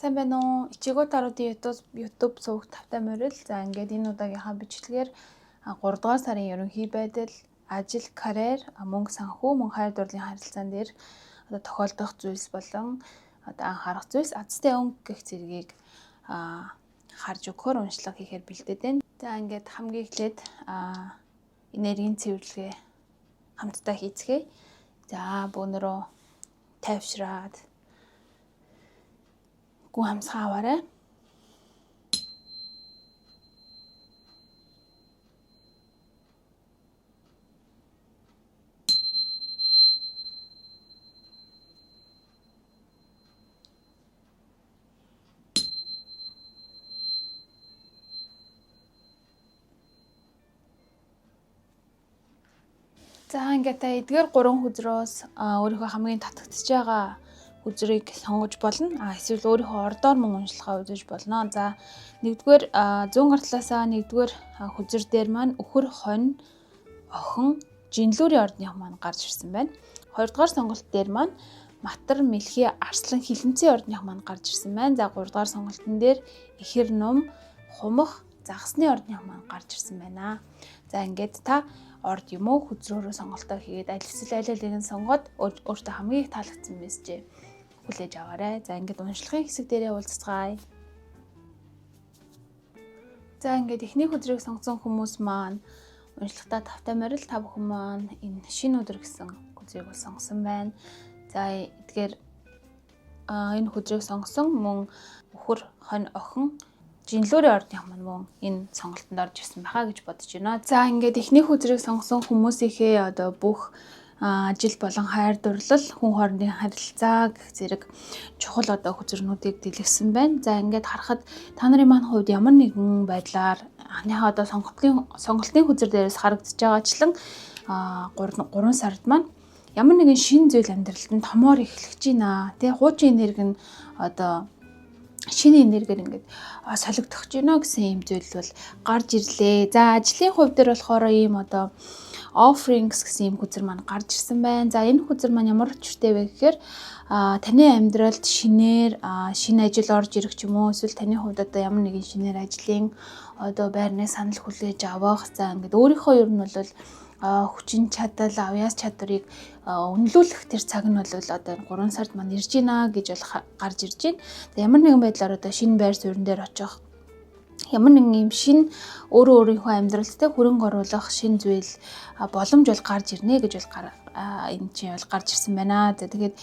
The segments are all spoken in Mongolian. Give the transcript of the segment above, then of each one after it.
сайн байна уу? Ичээгөө таруудын YouTube сувагт тавтай морил. За ингээд энэ удаагийнхаа бичлэгээр 3 дугаар сарын ерөнхий байдал, ажил, карьер, мөнгө санхүү, мөн хайр дурлалын харилцаан дээр одоо тохиолдох зүйлс болон одоо анхаарах зүйлс азтай өнгө гэх зэргийг харж өгөхөөр уншлага хийхээр бэлдээд байна. За ингээд хамгийн эхлээд энергийн цэвэрлэгээ хамтдаа хийцгээе. За бөөнөрөө тайвшраад гүн хамсгаа аваарай. За ингээд та эдгээр 3 хүзрөөс өөрийнхөө хамгийн татагдж байгаа хүзрийг сонгож болно. Эсвэл өөрийнхөө ордоор мөн уншлагаа үзэж болно. За нэгдүгээр зүүн гартлаасаа нэгдүгээр хүзэр дээр маань өхөр, хонь, охин, жинлүүрийн ордных маань гарч ирсэн байна. Хоёрдугаар сонголт дээр маань матар, мэлхий, арслан, хилэнцгийн ордных маань гарч ирсэн байна. За гуравдугаар сонголтын дээр ихэр, ном, хумах, загасны ордных маань гарч ирсэн байна. За ингээд та орд юм уу хүзрөөрөө сонголтоо хийгээд аль алийг нь сонгоод өөртөө хамгийн их таалагдсан мессежээ хүлээж аваарай. За ингээд уншлагын хэсэг дээрээ уулзцгаая. За ингээд эхний хүзрийг сонгосон хүмүүс маань уншлагатаа тавтай морил, та бүхэн маань энэ шинэ өдөр гэсэн хүзрийг бол сонгосон байна. За эдгээр энэ хүзрийг сонгосон мөн өхөр, хонь, охин, жинлүүрийн ордных маань мөн энэ сонголтонд орж ирсэн байхаа гэж бодож байна. За ингээд эхний хүзрийг сонгосон хүмүүсийнхээ одоо бүх ажил болон хайр дурлал, хүн хоорондын харилцаа гэх зэрэг чухал одоо хүзрнүүдийг дэлгэсэн байна. За ингээд харахад та нарын маань хувьд ямар нэгэн байдлаар анхныхаа одоо сонголтын хүзэр дээрээс харагдаж байгаачлан 3 сард маань ямар нэгэн шин зүйл амьдралд нь томоор эхлэж байна. Тэ хуучин энерги нь одоо шинэ энергиэр ингээд солигдох гинэ гэсэн юм зүйл бол гарч ирлээ. За ажлын хувь дээр болохоор ийм одоо offerings гэсэн юм хүзэр маань гарч ирсэн байна. За энэ хүзэр маань ямар учиртай вэ гэхээр таны амьдралд шинээр шинэ ажил орж ирэх ч юм уу эсвэл таны хувьд одоо ямар нэгэн шинээр ажлын одоо байрны санал хүлээж авах. За ингээд өөрийнхөө ер нь бол хүчин чадал, авьяас чадварыг үнэлүүлэх тэр цаг нь бол одоо 3 сард маань ирж байна гэж бол гарч ирж байна. Ямар нэгэн байдлаар одоо шинэ байр суурин дээр очих, ямар нэгэн юм шинэ өөрийнхөө амьдралд хөрөнгө оруулах шинэ зүйл боломж бол гарч ирнэ гэж бол энэ чинь бол гарч ирсэн байна. За тэгээд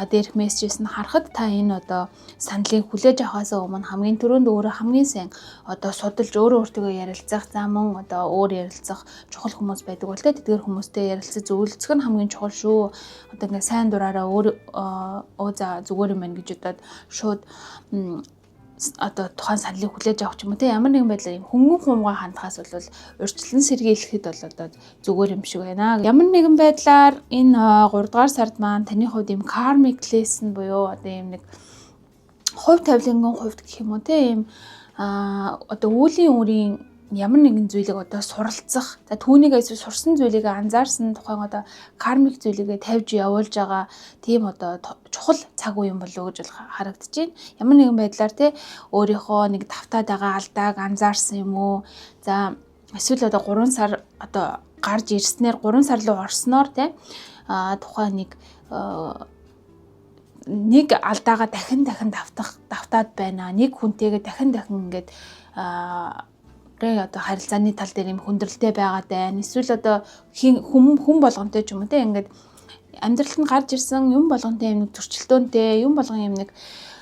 дээрх мессежээс нь харахад та энэ одоо саналыг хүлээж авахаас өмнө хамгийн түрүүнд өөрөө хамгийн сайн одоо судалж өөртөө ярилцах, за мөн одоо өөр ярилцах чухал хүмүүс байдаг бол тэдгээр хүмүүстэй ярилцаж зөвлөцөх нь хамгийн чухал шүү. Одоо ингээд сайн дураараа за зүгээр юм байна гэж удаад шууд одоо тухайн саналыг хүлээж авах юм уу те ямар нэгэн байдлаар юм хөнгөн хумгаа хандхаас бол урьдчилан сэргийлэхэд бол одоо зүгээр юм шиг байна. Ямар нэгэн байдлаар энэ 3 дугаар сард маань таны хувьд юм karmic lesson буюу одоо юм нэг хувь тавилангийн хувьд гэх юм уу те юм одоо үүлийн үрийн ямар нэгэн зүйлийг одоо суралцах. За түүнийг эсвэл сурсан зүйлийг анзаарсан тухайн одоо кармик зүйлийг тавьж явуулж байгаа тийм одоо чухал цаг үе юм болов уу гэж харагдаж байна. Ямар нэгэн байдлаар те өөрийнхөө нэг давтаад байгаа алдааг анзаарсан юм уу? За эсвэл одоо 3 сар одоо гарч ирснээр 3 сар руу орсноор те тухайн нэг алдаагаа дахин давтаад байна. Нэг хүнтэйгээ дахин ингээд одоо харилцааны тал дээр юм хүндрэлтэй байгаад байна. Эсвэл одоо хүн болгонтэй ч юм уу те ингээд амьдралд нь гарч ирсэн юм болгонтэй юм нэг зөрчилдөөнтэй юм болгон юм нэг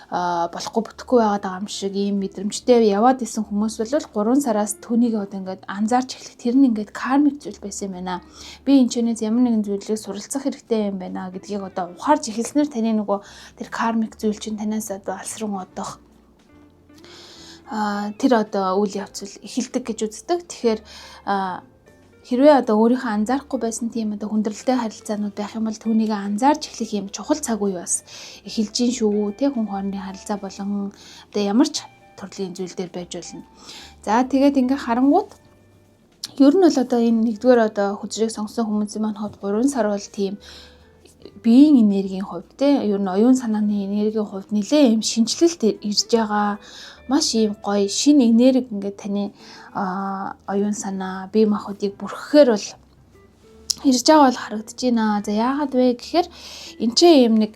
болохгүй бүтэхгүй байгаад байгаа юм шиг ийм мэдрэмжтэй яваад исэн хүмүүс бол 3 сараас түүнийг одоо ингээд анзаарч эхлэх тэр нь ингээд кармик зүйл байсан юм байна. Би энэ чэнэс ямар нэгэн зүйлийг суралцах хэрэгтэй юм байна гэдгийг одоо ухаарж эхэлснээр таны нөгөө тэр кармик зүйл чинь танаас одоо алсран одох тэр одоо үйл явц эхэлдэг гэж үздэг. Тэгэхээр хэрвээ одоо өөрийнхөө анзаарахгүй байсан тийм одоо хүндрэлтэй харилцаанууд байх юм бол түүнийг анзаарч эхлэх юм чухал цаг үе бас эхэлж гин шүү. Тэ хүн хоорондын харилцаа болон одоо ямар ч төрлийн зүйл дээр байж болно. За тэгээд ингээ харангууд ер нь бол одоо энэ нэгдүгээр одоо хүзрийг сонгосон хүмүүсийн маань хувьд 3 сар бол тийм биеийн энергийн хувьд те ер нь оюун санааны энергийн хувьд нэлээд юм шинжилэлт ирж байгаа. Маш ийм гоё шинэ энерги ингээд таны оюун санаа, бие махбодыг бүрхэхээр бол ирж байгаа бол харагдаж байна. За яагаад вэ гэхээр энэ ч юм нэг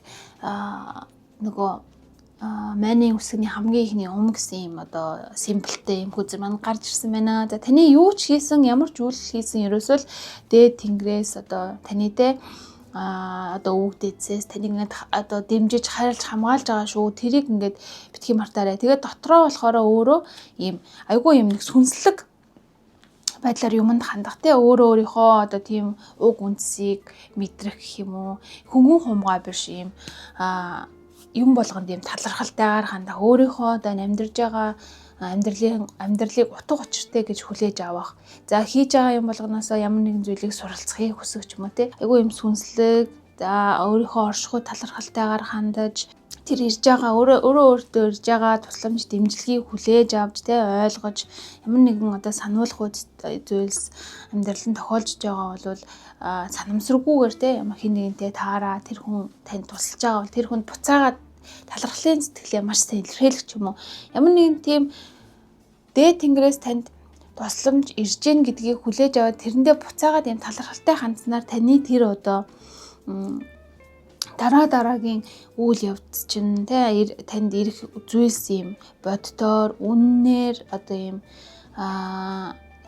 нөгөө майны үсгний хамгийн ихний гэсэн юм одоо символтэй юм хүзэр маань гарч ирсэн байна. За таны юу ч хийсэн, ямар ч үйл хийсэн ерөөсөө л дээд тэнгэрээс одоо таны те одоо өвгдээсээс таныг ингээд одоо дэмжиж хайрлж хамгаалж байгаа шүү. Тэрийг ингээд битгий мартаарай. Тэгээд дотроо болохоор өөрөө ийм айгүй юм нэг сүнслэг байдлаар юмд хандах те өөрийнхөө одоо тийм уг үндсийг мэдрэх гэх юм уу. Хөнгөн хумгай биш юм юм болгонд юм талархалтайгаар хандах. Өөрийнхөө одоо амьдарж байгаа амьдралыг утга учиртай гэж хүлээж авах. За хийж байгаа юм болгоноосоо ямар нэгэн зүйлийг суралцахыг хүсэж юм уу те. Айгүй юм сүнслэг. За өөрийнхөө оршихуй талархалтайгаар хандаж тэр ирж байгаа өөртөө ирж байгаа тусламж дэмжлэгийг хүлээж авч те ойлгож ямар нэгэн одоо сануулгууд зүйлс амьдралд тохиолж байгаа бол санамсаргүйгээр те ямар хин нэгэнтэй таараа тэр хүн танд тусалж байгаа бол тэр хүнд буцаагаад талархлын сэтгэлээ маш сайн илэрхийлэх ч юм уу. Ямар нэгэн тийм дээд тэнгэрээс танд тусламж ирж гэн гэдгийг хүлээж аваад тэрэндээ буцаагаад юм талархалтай хандсанаар таны тэр одоо дараагийн үйл явц чинь те танд ирэх зүйлс юм боддоор үннээр одоо юм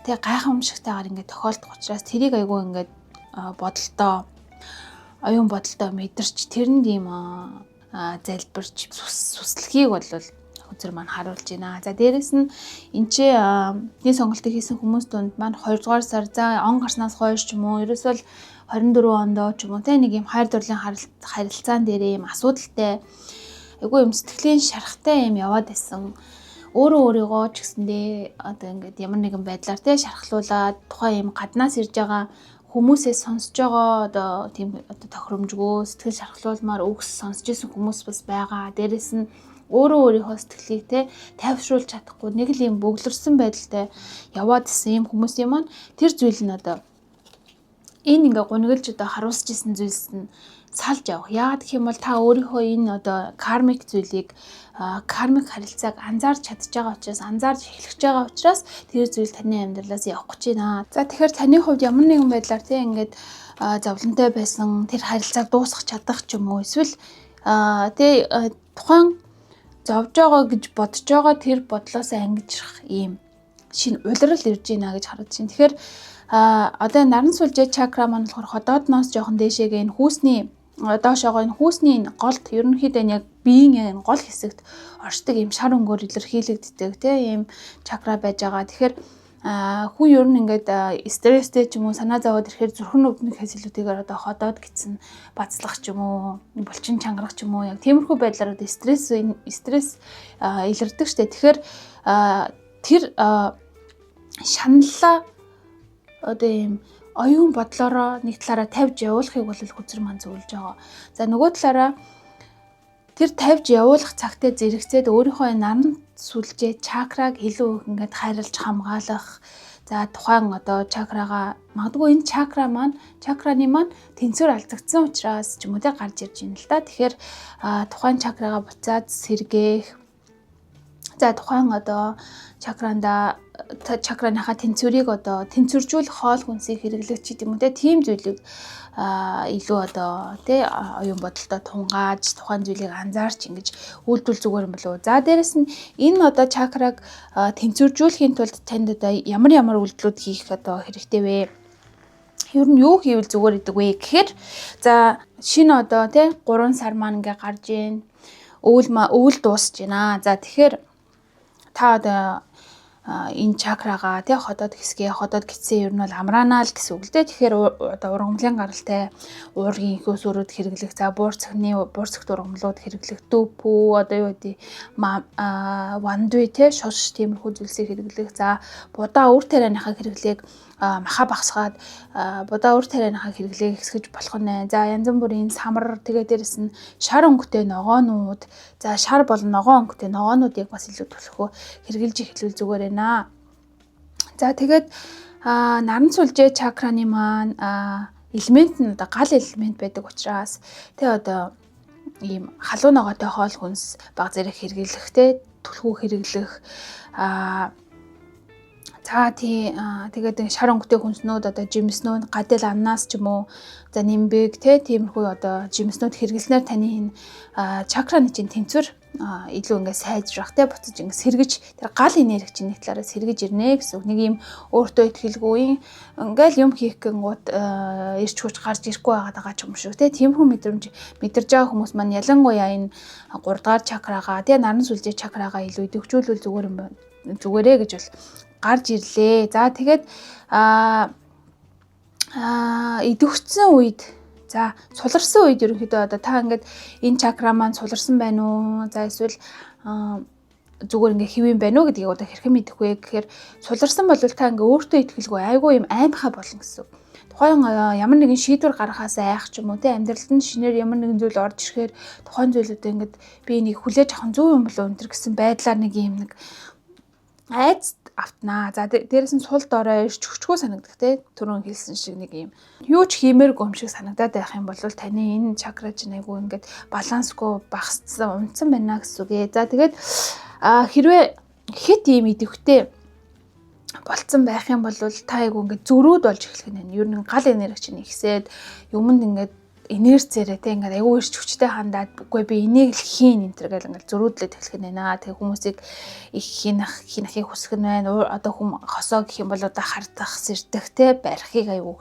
те гайхамшигтайгаар ингээд тохиолдох учраас тэрийг айгүй ингээд оюун бодолтой мэдэрч тэрэнд юм залбирч сүслэхийг бол хүзэр маань харуулж байна. За дээрэс нь энэ чи нэг сонголтыг хийсэн хүмүүс донд маань 2 дугаар сар за он гарснаас хойш ч юм уу ерөөсөө 24 ондоо ч юм уу те нэг юм хайр дурлалын харилцаан дээр юм асуудалтай айгүй юм сэтгэлийн шарахтай юм яваад байсан. Өөрийгөө ч гэсэндээ одоо ингээд ямар нэгэн байдлаар те шархлуулаад тухайн юм гаднаас ирж байгаа хүмүүсээс сонсож байгаа одоо тийм одоо тохиромжгүй сэтгэл шархлуулмаар үгс сонсож исэн хүмүүс бас байгаа. Дээрэс нь өөрийнхөө сэтгэлийг те тайвшруулж чадахгүй нэг л юм бөглөрсөн байдалтай яваад исэн юм хүмүүсийн маань тэр зүйл нь одоо энэ ингээ гунигалж одоо харуулж исэн зүйлс нь салж явах. Яагаад гэх юм бол та өөрийнхөө энэ одоо кармик зүйлийг кармик харилцааг анзаарч чадж байгаа учраас анзаарч эхлэж байгаа учраас тэр зүйл таны амьдралаас явах гэж байна. За тэгэхээр таны хувьд ямар нэгэн байдлаар тийм ингээд зовлонтой байсан тэр харилцааг дуусгах чадах ч юм уу эсвэл тухайн зовж байгаа гэж бодож байгаа тэр бодлоос ангижрах ийм шинэ улирал ирж байна гэж харагдаж байна. Тэгэхээр одоо наран сүлжээ чакра маань болохоор ходоодноос жоохон дээшээгээ энэ хүүсний доошоогоо энэ хүүсний голд ерөнхийдөө яг биеийн гол хэсэгт оршдог юм шар өнгөөр илэрхийлэгддэг тийм чакра байж байгаа. Тэгэхээр хүн ер нь ингээд стресстэй ч юм уу санаа зовоод ирэхээр зүрхэн өвднөхөөс илүүтэйгээр одоо ходоод гисэн бацлах ч юм уу булчин чангарах ч юм уу яг тиймэрхүү байдлаар одоо стресс илэрдэг штэ. Тэгэхээр тэр шаналлаа одоо юм оюун бодлороо нэг талаараа тавьж явуулахыг бол хүзэр маань зөвлөж байгаа. За нөгөө талаараа тэр тавьж явуулах цагтаа зэрэгцээд өөрийнхөө наран сүлжээ чакраг илүү их ингээд хайрлж хамгаалах. За тухайн одоо чакрага магадгүй энэ чакраны маань тэнцвэр алдагдсан учраас ч юм уу те гарч ирж байна л да. Тэгэхээр тухайн чакрага буцаад сэргээх. За тухайн одоо чакраныхаа тэнцвэрийг одоо тэнцвэржүүлэх хоол хүнсийг хэрэглэх ч гэдэм үү те тийм зүйлийг илүү одоо те оюун бодолтой тунгааж тухайн зүйлийг анзаарч ингэж үйлдэл зүгээр юм болов уу. За дээрэс нь энэ одоо чакраг тэнцвэржүүлэхийн тулд танд одоо ямар үйлдэлүүд хийх одоо хэрэгтэй вэ? Ер нь юу хийвэл зүгээр идэг вэ гэхээр за шинэ одоо те 3 сар маань ингээ гарч ийн өвөл дуусж байна. За тэгэхээр та одоо энэ чакрага тий ходоод гисээ ер нь бол амраанаа л гэсэн үг л дээ. Тэгэхээр одоо ургамлын гаралтай уургийн ихөөс өрөөд хэрэглэх за буурцагт ургамлууд хэрэглэх дүүпүү одоо юу гэдэг вандуй тий шуш тиймэрхүү зүйлсийг хэрэглэх за будаа үр тарианыхаа хэрэглээг маха багсгаад будаа үр тарианыхаа хэрэглээг хэсгэж болох нэ. За янз бүрийн самар тэгээ дээрэс нь шар өнгөтэй ногоонууд за шар болон ногоон өнгөтэй ногоонуудыг бас илүү төлөхөө хэрэгжилж эхлүүл зүгээр байна. За тэгээд наран сүлжээ чакраны маань элемент нь одоо гал элемент байдаг учраас тэ одоо ийм халуун ногоотой хоол хүнс баг зэрэг хэрэглэх тэ түлхүү хэрэглэх тэгээд шар өнгөтэй хүнснүүд одоо жимснүүд гадэл амнаас ч юм уу за нимбэг тиймэрхүү одоо жимснүүд хэрэглэснээр таны чакраны чинь тэнцвэр илүү ингээд сайжрах буцаж ингээд сэргэж тэр гал энерги чинь нэг талаараа сэргэж ирнэ гэсэн үг. Нэг юм өөртөө ихтгэлгүй ингээл юм хийх гингууд ирч хүч гарч ирэхгүй байгаа ч юм шиг тиймэрхүү мэдрэмж мэдэрж байгаа хүмүүс маань ялангуяа энэ 3 дугаар чакрагаа наран сүлжээ чакрагаа илүү идэвхжүүлвэл зүгээрээ гэж бол гарч ирлээ. За тэгээд идэвхжсэн үед за суларсан үед ерөнхийдөө одоо та ингээд энэ чакра маань суларсан байна уу? За эсвэл зүгээр ингээ хэвэн байна уу гэдгийг одоо хэрхэн мэдэх вэ гэхээр суларсан бол та ингээ өөртөө ихтгэлгүй айгүй юм аймхаа болно гэсэн. Тухайн ямар нэгэн шийдвэр гаргахаас айх ч юм уу амьдралд нь шинээр ямар нэгэн зүйл орж ирэхээр тухайн зүйлүүдээ ингээд би энийг хүлээж авах нь зөв юм болов өнтер гэсэн байдлаар нэг юм нэг айц автнаа. За дээрэс нь сул доороо ирч хүчгүй санагдах түрүүн хэлсэн шиг нэг юм юу ч хиймээргүй юм шиг санагдаад байх юм бол таны энэ чакра чинь айгүй ингээд балансгүй багассан унтсан байна гэсэн үг. За тэгээд хэрвээ хит ийм идэвхтэй болцсон байх юм бол та айгүй ингээд зөрүүд болж эхлэх нь байна. Ер нь гал энерги чинь ихсээд юмд ингээд инерцээрээ ингээд айгүй ирч хүчтэй хандаад үгүй би энийг л хийн энэ төр гэл ингээд зөрүүдлээд эхлэх нь байна. Тэгээ хүмүүсийг их хинахыг хүсэх нь байна. Одоо хүм хосоо гэх юм бол одоо хардах сэрдэх барихыг айгүй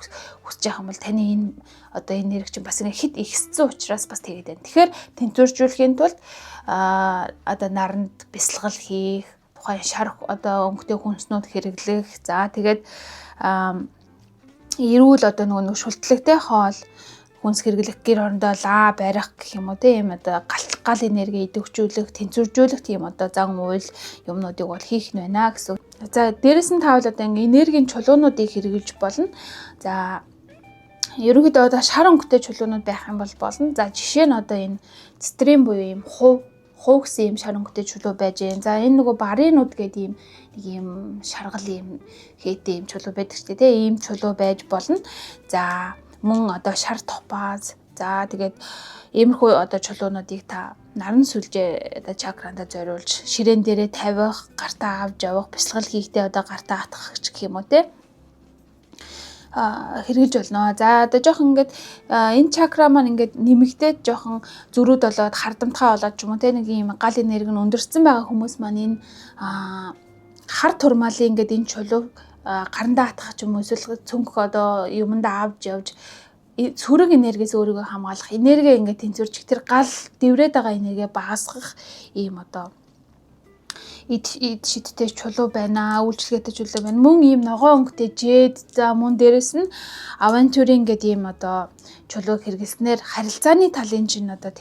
хүсэж байгаа юм бол таны энэ одоо энерги чинь бас ингээд хит ихссэн учраас бас тэгээд байна. Тэгэхээр тэнцвэржүүлэхийн тулд одоо наранд бясалгал хийх, тухайн шар одоо өнгөтэй хүнснүүд хэрэглэх. За тэгээд эрүүл одоо нөгөө шүлтлэгтэй хоол хүнс хэрэглэх гэр орондоо барих гэх юм уу ийм одоо гал энерги идэвхжүүлэх, тэнцвэржүүлэх тийм одоо зан уйл юмнуудыг бол хийх нь байна гэсэн. За дээрэс нь таавал одоо энергийн чулуунуудыг хэрэглэж болно. За ерөнхийдөө одоо шар өнгөтэй чулуунууд байх юм бол болно. За жишээ нь одоо энэ стрим буюу ийм хувь гэсэн юм шар өнгөтэй чулуу байж гэн. За энэ нөгөө баринууд гэдэг нэг юм шаргал юм хээтэй юм чулуу байдаг ч тийм ийм чулуу байж болно. За мөн одоо шар топаз. За тэгээд иймэрхүү одоо чулуунуудыг та наран сүлжээ одоо чакрандаа зориулж ширээн дээрээ тавих, гартаа авч явах, бясалгал хийхдээ одоо гартаа атгах гэх юм уу хэрэгжилж болно. За одоо жоохон ингээд энэ чакра маань ингээд нэмэгдээд жоохон зөрүүд болоод хардамтгай болоод ч юм уу нэг юм гал энерги нь өндөрсөн байгаа хүмүүс маань энэ хар турмалын ингээд энэ чулуу гарандаа атгах ч юм уу эсвэл цөнгөх одоо юмдаа авч явж цүрэг энергиэс өөрийгөө хамгаалах, энерги ингээд тэнцвэрч тэр гал дэврээд байгаа энерги багасгах ийм одоо шидтэй чулуу байна, үйлчлэгээтэй чулуу байна. Мөн ийм ногоо өнгөтэй жээд за мөн дээрэс нь авантюрин гэдэг ийм одоо чулуу хэрэглэснээр харилцааны талын чинь одоо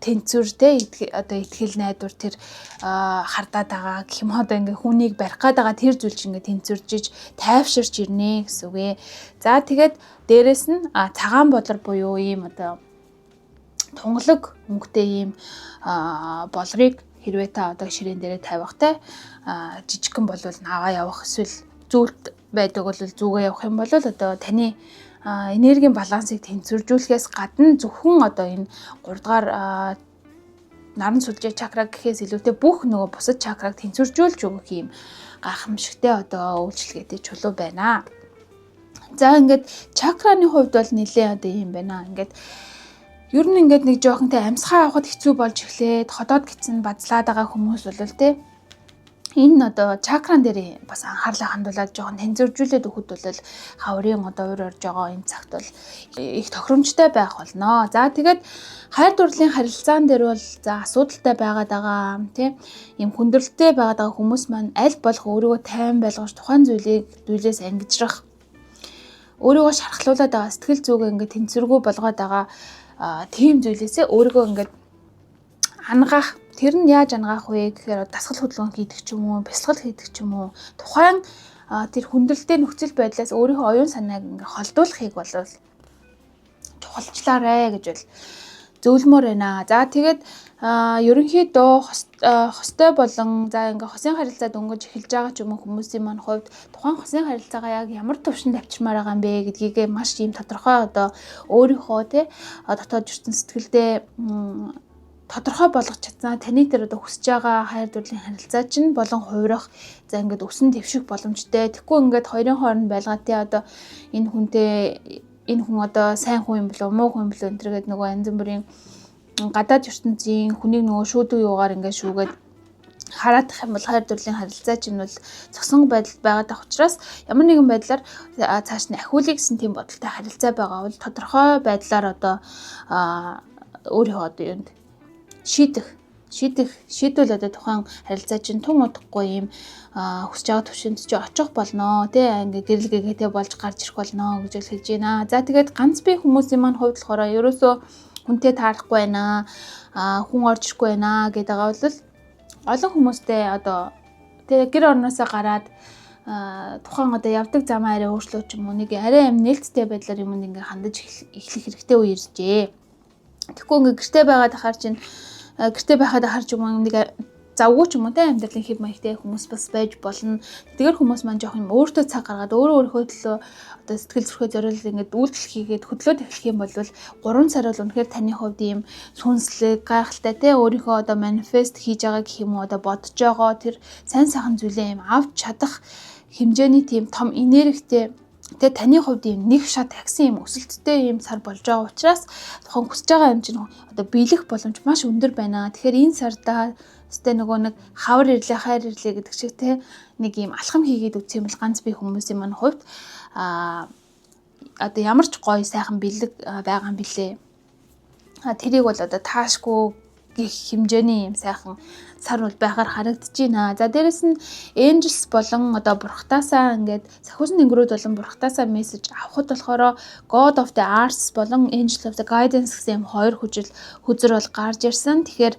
тэнцвэртэй одоо итгэл найдвар тэр хардаад байгаа гэх юм одоо ингээ хүнийг барих гээд байгаа тэр зүйл чинь ингээ тэнцвэржиж тайвширч ирнэ гэсэн үг ээ. За тэгээд дээрэс нь цагаан бодлор буюу ийм одоо тунгалаг өнгөтэй ийм болрыг хэрвээ та одоо ширээн дээрээ тавихтай жижигхэн болвол аваа явах эсвэл зүйлт байдаг бол зүгээ явах юм бол одоо таны энергийн балансыг тэнцвэржүүлэхээс гадна зөвхөн одоо энэ 3 дугаар наран сүлжээ чакра гэхээс илүүтэй бүх нөгөө бусад чакраг тэнцвэржүүлж өгөх юм гайхамшигтай одоо үйлчлэгээтэй чулуу байна. За ингээд чакраны хувьд бол нэлээд одоо юм байна. Ингээд ер нь ингээд нэг жоохонтэй амьсгаа авахд хэцүү болж эхлээд ходоод гисэн базлаад байгаа хүмүүс бол энэ одоо чакран дээр бас анхаарлаа хандуулаад жоохон тэнцвэржүүлээд өгөхөд бол хаврын одоо уур орж байгаа энэ цагт бол их тохиромжтой байх болно. За тэгээд хайр дурлалын харилцаан дээр бол за асуудалтай байгаад байгаа тийм ийм хүндрэлтэй байгаад байгаа хүмүүс маань аль болох өөрийгөө тайван байлгаж тухайн зүйлээс ангижрах, өөрийгөө шархлуулаад байгаа сэтгэл зүгээ ингээд тэнцвэргүй болгоод байгаа тийм зүйлээсээ өөрийгөө ингээд ангаах. Тэр нь яаж ангаах вэ гэхээр дасгал хөдөлгөөн хийдэг ч юм уу, бясалгал хийдэг ч юм уу, тухайн тэр хүндрэлтэй нөхцөл байдлаас өөрийнхөө оюун санааг ингээ холдуулахыг бол чухалчлаарэ гэж бол зөвлөмөр байна. За тэгээд ерөнхийдөө хостой болон за ингээ хосын харилцаа дөнгөж эхэлж байгаа ч юм уу хүмүүсийн маань хувьд тухайн хосын харилцаагаа яг ямар төвшөнд авчирмаар байгаа юм бэ гэдгийг маш ийм тодорхой одоо өөрийнхөө тий дотоод ертөнц сэтгэлдээ тодорхой болгож чадсан. Таны тэр одоо хүсэж байгаа хайр дурлалын харилцаа чинь болон хувирах за ингээд өсөн дэвших боломжтой. Тэгэхгүй ингээд хоёрын хооронд байлгаа тий одоо энэ хүн одоо сайн хүн юм болов уу муу хүн юм болов энэ төргээд нөгөө янз бүрийн гадаад ертөнцийн хүнийг нөгөө шүүдүү юугаар ингээд шүүгээд хараадах юм бол хайр дурлалын харилцаа чинь бол зогсон байдалд байгаа учраас ямар нэгэн байдлаар цааш нь ахиулъя гэсэн тийм бодолтой харилцаа байгаа бол тодорхой байдлаар одоо өөрийнхөө одоо юунд шийдвэл одоо тухайн харилцаа чинь тун удахгүй юм хүсэж байгаа төвшөнд чи очих болно тий ингээ гэрэл гээтэй болж гарч ирэх болно гэж хэлж байна. За тэгээд ганц бие хүмүүсийн маань хувьд болохоор ерөөсөө хүнтэй таарахгүй байна. Хүн орж ирэхгүй байна гэдэг байгаа бол олон хүмүүстэй одоо тэг гэр орноосоо гараад тухайн одоо явдаг замаа арай өөрчлөө ч юм уу нэг арай юм нээлттэй байдлаар юм ингээ хандаж эхлэх хэрэгтэй үе иржээ. Тэгэхгүй ингээ гэртээ байгаад харж юм нэг завгүй ч юм уу те амьдралын хэв маягтай хүмүүс бас байж болно. Тэгэр хүмүүс маань жоох юм өөртөө цаг гаргаад өөрийнхөө төлөө одоо сэтгэл зүрхээ зориулж ингээд үйлдэл хийгээд хөдлөөд эхлэх юм бол 3 сар бол үнэхээр таны хувьд ийм сүнслэг гайхалтай те өөрийнхөө одоо манифест хийж байгаа гэх юм уу одоо бодож байгаа тэр сайн сайхан зүйлээ ийм авч чадах хэмжээний тийм том энергитэй тэгээ таны хувьд ийм нэг шат агсан ийм өсөлттэй ийм сар болж байгаа учраас тухайн хүсэж байгаа юм чинь одоо биелэх боломж маш өндөр байна. Тэгэхээр энэ сардаа тэ нөгөө нэг хавар ирлээ хайр ирлээ гэдэг шиг те нэг ийм алхам хийгээд үтсэн юм бол ганц бие хүмүүсийн маань хувьд одоо ямар ч гоё сайхан бэлэг байгаа юм билээ. Тэрийг бол одоо таашгүй гэх хэмжээний юм сайхан сар бол байгаар харагдаж байна. За дээрэс нь angels болон одоо бурхтаасаа ингээд сахиусан тэнгэрүүд болон бурхтаасаа мессеж авахд болохоор God of the Arts болон Angel of the Guidance гэсэн юм хоёр хүзэр бол гарч ирсэн. Тэгэхээр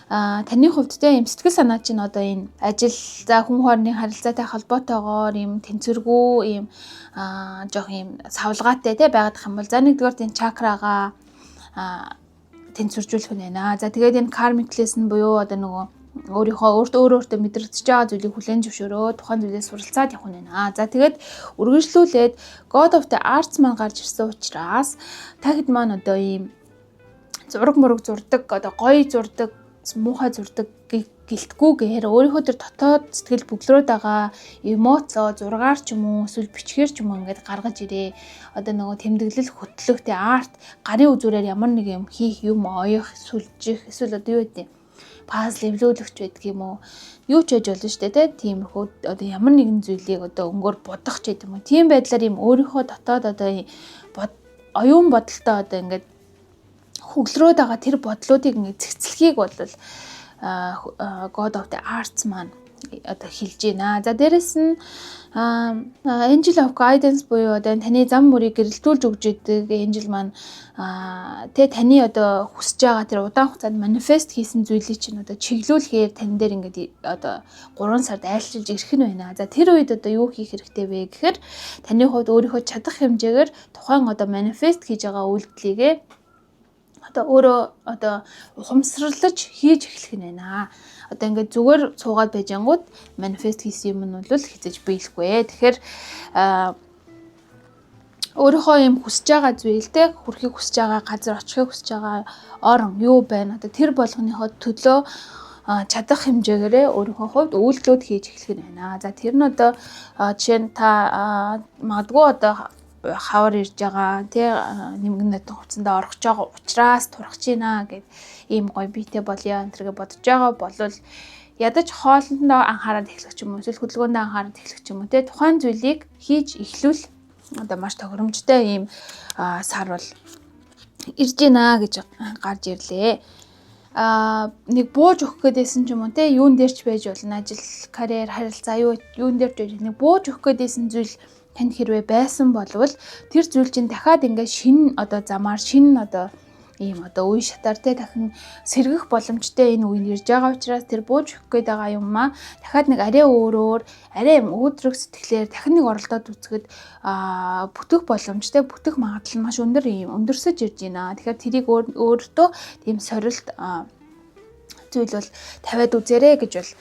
таны хувьд те юм сэтгэл санаа чинь одоо энэ ажил за хүн хоорондын харилцаатай холбоотойгоор юм тэнцвэргүй юм жоох юм савлгаатай те байгаад их юм бол за нэгдүгээр тийм чакрага тэнцвэржүүлэх нь байна. За тэгээд энэ karmic lesson буюу одоо нөгөө өөртөө мэдрэгдэж байгаа зүйлийг хүлээн зөвшөөрөө тухайн зүйлээс суралцаад явах нь байна. За тэгээд үргэлжлүүлээд God of the Arts маань гарч ирсэн учраас та хэд маань одоо ийм зураг мураг зурдаг одоо гоё зурдаг муухай зурдаг гэлтгүүгээр өөрийнхөө тэр дотоод сэтгэл бүглөрөөд байгаа эмоцоо зургаар ч юм уу эсвэл бичгээр ч юм уу ингээд гаргаж ирээ. Одоо нөгөө тэмдэглэл хөтлөх тэ арт гарын үзүүрээр ямар нэг юм хийх юм оёх сүлжих эсвэл одоо юу гэдэг пазл эвлүүлэгч байдаг юм уу юу ч байж болно шүү дээ тиймэрхүү одоо ямар нэгэн зүйлийг одоо өнгөөр бодох ч гэдэг юм уу тийм байдлаар юм өөрийнхөө дотоод одоо оюун бодолтой одоо ингээд хөглөрөөд байгаа тэр бодлуудыг ингээд цэцлэхийг бол God of the Arts маань одоо хэлж байна. За дээрэс нь Angel of Guidance буюу одоо таны зам мөрийг гэрэлтүүлж өгч идэг Angel маань тэ таны одоо хүсэж байгаа тэр удаан хугацаанд манифест хийсэн зүйлийг чинь одоо чиглүүлэхээр тань дээр ингээд одоо 3 сард айлчилж ирэх нь байна. За тэр үед одоо юу хийх хэрэгтэй вэ гэхээр таны хувьд өөрийнхөө чадах хэмжээгээр тухайн одоо манифест хийж байгаа үйлдэлийгээ одоо өөрөө одоо ухамсарлаж хийж эхлэх нь байна. Одоо ингээд зүгээр цуугаад байж ангууд манифест хийсэн юм нь бол хизэж биелэхгүй. Тэгэхээр өөрийнхөө юм хүсэж байгаа зүйлтэй хүрэхийг хүсэж байгаа газар очихыг хүсэж байгаа орон юу байна? Одоо тэр болгоныхоо төлөө чадах хэмжээгээрээ өөрийнхөө хувьд үйлдэлүүд хийж эхлэх нь байна. За тэр нь одоо жишээ нь та магадгүй одоо хавар ирж байгаа тий нэмгэн натан хувцсандаа орох гэж байгаа учраас турах гинэ гэд ийм гоё биетэй болёо энэ төргээ бодож байгаа болвол ядаж хоолндоо анхаарал эхлэх ч юм уу эсвэл хөдөлгөөндөө анхаарал эхлэх ч юм уу тий тухайн зүйлийг хийж эхлүүл одоо маш тохиромжтой ийм сар бол ирж гинэ гэж гарч ирлээ. Нэг бууж өгөх гээдсэн ч юм уу те юун дээр ч байж болно ажил карьер харилцаа юун дээр ч байж нэг бууж өгөх гээдсэн зүйл танд хэрвээ байсан болвол тэр зүйл чинь дахиад ингээд шинэ одоо замаар шинэ одоо ийм одоо үе шатаар те дахин сэргэх боломжтой энэ үеийн ирж байгаа учраас тэр бууж өгөх гээд байгаа юм аа дахиад нэг арай өөрөөр арай юм өөдрөг сэтгэлээр дахин нэг оролдоод үзэхэд бүтэх боломжтой бүтэх магадлал нь маш өндөр юм өндөрсөж ирж байна. Тэгэхээр тэрийг өөртөө тийм сорилт зүйл бол тавиад үзээрэй гэж бол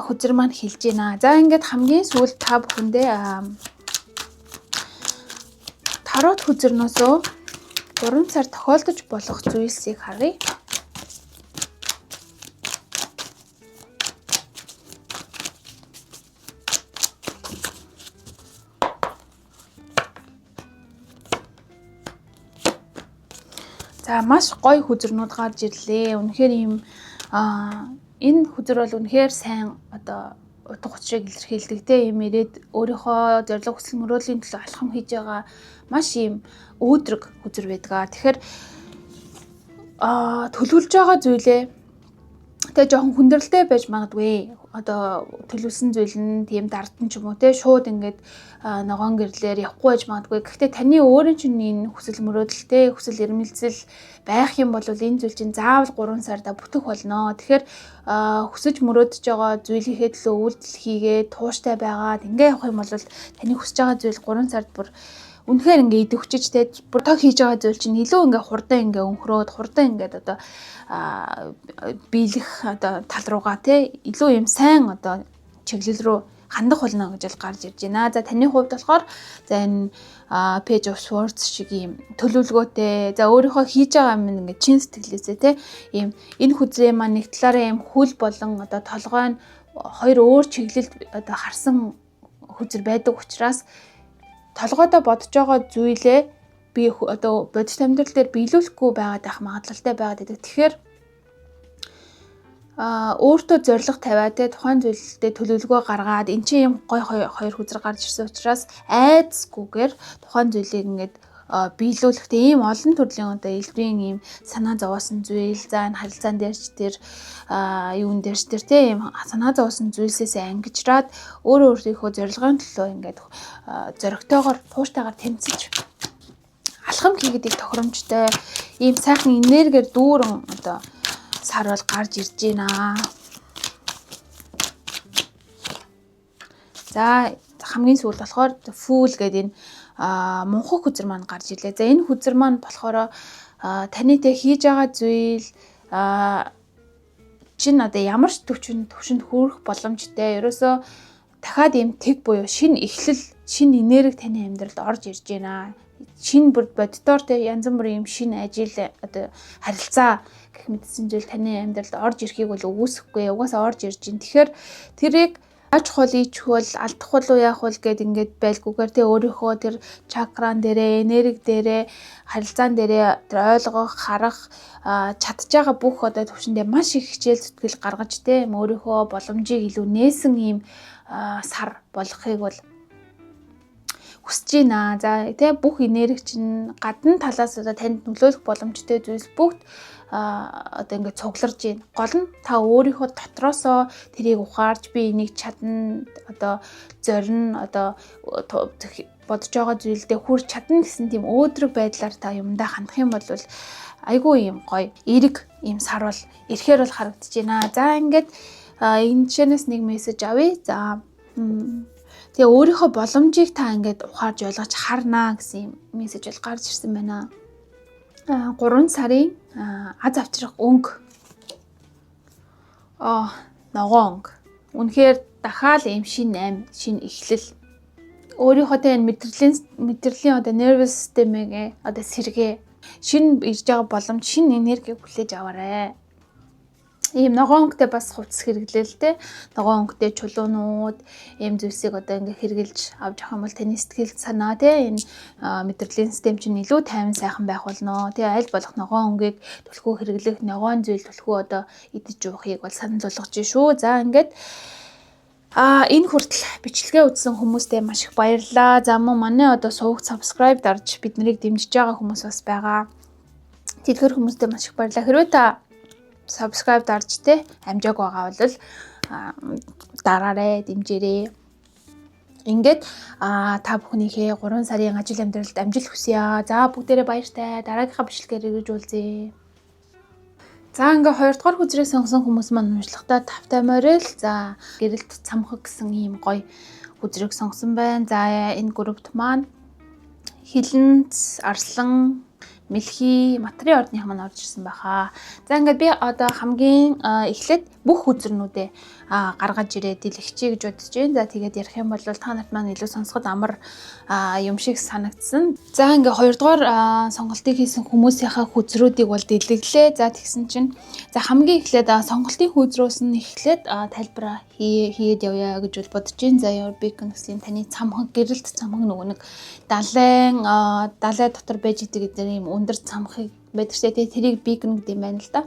хүзэр маань хэлж байна. За ингээд хамгийн сүүлд та бүхэндээ тарот хүзэрнөөсөө 3 сар тохиолдож болох зүйлсийг харъя. За маш гоё хүзэрнүүд гарч ирлээ. Үнэхээр ийм энэ хүзэр бол үнэхээр сайн одоо утга учирыг илэрхийлдэг те. Ийм ирээд өөрийнхөө зорилго хүсэл мөрөөдлийн төлөө алхам хийж байгаа маш ийм өөдрөг хүзэр байдаг. Тэгэхээр төлөвлөж байгаа зүйлээ тэгээ жоохон хүндрэлтэй байж магадгүй. Одоо төлөвлөсөн зүйл нь тийм дардсан ч юм уу те, шууд ингээд ногоон гэрлээр явахгүй байж магадгүй. Гэхдээ таны өөрийн чинь энэ хүсэл мөрөөдөлтэй, хүсэл эрмэлзэл байх юм бол энэ зүйл чинь заавал 3 сарда бүтэх болно. Тэгэхээр хүсэж мөрөөдөж байгаа зүйлийнхээ төлөө үйлдэл хийгээд тууштай байгаад ингээ явах юм бол таны хүсэж байгаа зүйл 3 сард бүр үнэхээр ингээ идэвхжиж те, бүр тог хийж байгаа зүйл чинь илүү ингээ хурдан ингээ өнхрөөд хурдан ингээд одоо биелэх одоо тал руугаа те илүү юм сайн одоо чиглэл рүү хандах болно гэж бол гарч ирж байна. За таны хувьд болохоор за энэ page of swords шиг ийм төлөвлөгөөтэй, за өөрийнхөө хийж байгаа юм ингээд чин сэтгэлээсээ те ийм энэ хүзрээ маань нэг талаараа ийм хүл болон одоо толгой нь хоёр өөр чиглэлд одоо харсан хүзэр байдаг учраас толгойдоо бодож байгаа зүйлээ би одоо бодит амьдрал дээр биелүүлэхгүй байгаад байх магадлалтай байгаад байдаг. Тэгэхээр өөртөө зориг тавиад те тухайн зүйлдээ төлөвлөгөө гаргаад эн чинь юм гой хоёр хүзэр гарч ирсэн учраас айдсгүйгээр тухайн зүйлийг ингээд биелүүлэхдээ ийм олон төрлийн одоо элбэрийн ийм санаа зовоосон зүйл, за энэ харилцаан дээрч тэр юун дээрч тэр те ийм санаа зовоосон зүйлсээс ангижраад өөрийнхөө зорилгын төлөө ингээд зоригтойгоор тууштайгаар тэмцэж алхам хийгээд их тохиромжтой ийм сайхан энергиэр дүүрэн одоо сар бол гарч ирж байна. За хамгийн сүүлд болохоор Fool гэдэг энэ мунхаг хүзэр маань гарч ирлээ. За энэ хүзэр маань болохоор таны тэ хийж байгаа зүйл чинь одоо ямар ч төвшөнд хүрэх боломжтой. Ерөөсөө дахиад ийм тэг буюу шинэ эхлэл, шинэ энерги таны амьдралд орж ирж байна. Шинэ боддоор тэ янз бүрийн ийм шинэ ажил одоо харилцаа гэх мэтсэн зүйл таны амьдралд орж ирэхийг бол үгүйсэхгүй. Угаасаа орж ирж байна. Тэгэхээр тэрийг аж хол ичхвэл алдах болов яах вэ гэд ингээд байлгүйгээр тэ өөрийнхөө тэр чакран дээрээ, энерги дээрээ, харилцаан дээрээ тэр ойлгох, харах чадж байгаа бүх одоо төвшөндөө маш их хичээл зүтгэл гаргаж тэ өөрийнхөө боломжийг илүү нээсэн ийм сар болгохыг бол хүсэж байна. За тэ бүх энерги чинь гадна талаас одоо танд нөлөөлөх боломжтой зүйлс бүгд одоо ингээд цугларж байна. Гол нь та өөрийнхөө дотроосоо тэрийг ухаарч би энийг чадна, одоо зорин, одоо бодож байгаа зүйлдээ хүрч чадна гэсэн тийм өөдрөг байдлаар та юмдаа хандах юм бол айгүй юм гоё эрг ийм сар бол ирэхээр бол харагдаж байна. За ингээд энэ жишээнээс нэг мессеж авъя. За тэгээ өөрийнхөө боломжийг та ингээд ухаарж ойлгож харнаа гэсэн мессеж бол гарч ирсэн байна. 3 сарын аз авчрах өнгө. Ногоон өнгө. Үнэхээр дахиад ийм шинэ ам, шинэ эхлэл. Өөрийнхөө тэ мэдрэлийн одоо nervous system-ийг одоо сэргээ. Шинэ ирж байгаа боломж, шинэ энергийг хүлээж аваарай. Ийм ногоон өнгөтэй бас хувцас хэрэглээл те. Ногоон өнгөтэй чулуунууд ийм зүйлсийг одоо ингээ хэрэгжилж авч явах юм бол таны сэтгэл санаа те энэ мэдрэлийн систем чинь илүү тайван сайхан байх болно. Тэгээ аль болох ногоон өнгөийг түлхүү хэрэглэх, ногоон зүйл түлхүү одоо идэж уухыг бол санал болгож шүү. За ингээд энэ хүртэл бичлэгээ үзсэн хүмүүстээ маш их баярлалаа. За мөн манай одоо сувагт subscribe дарж бид нарыг дэмжиж байгаа хүмүүс бас байгаа. Тэдгээр хүмүүстээ маш их баярлалаа. Хэрвээ та subscribe дарж те амжааг байгаа бол дараарай, дэмжээрэй. Ингээд та бүхнийхээ 3 сарын ажил амьдралд амжилт хүсье. За бүгдээрээ баяртай. Дараагийнхаа бичлэгээр ирж уулзъя. За ингээ 2 дугаар хүзрээ сонгосон хүмүүс маань уншлагатаа тавтай морил. За гэрэлт цамхаг гэсэн ийм гоё хүзрийг сонгосон байна. За энэ группт маань Хилэнц, Арслан, мэлхий, материйн ордных маань орж ирсэн байхаа. За ингээд би одоо хамгийн эхлээд бүх үзэрнүүдээ гаргаж ирээд дэлгэчихье гэж бодож байна. За тэгээд ярих юм бол та нарт маань илүү сонсоход амар юм шиг санагдсан. За ингээд хоёрдугаар сонголтыг хийсэн хүмүүсийнхаа хүзрүүдийг бол дэлгэглээ. За тэгсэн чинь за хамгийн эхлээд сонголтын хүзрөөс нь эхлээд тайлбар хийгээд явъя гэж бодож байна. За Your Beacon гэсэн таны цамхаг гэрэлт цамхаг нөгөө нэг далай дотор байж идэг гэдэг юм өндөр цамхаг байдаг ч тийм тэрийг Beacon гэдэг юм байна л да.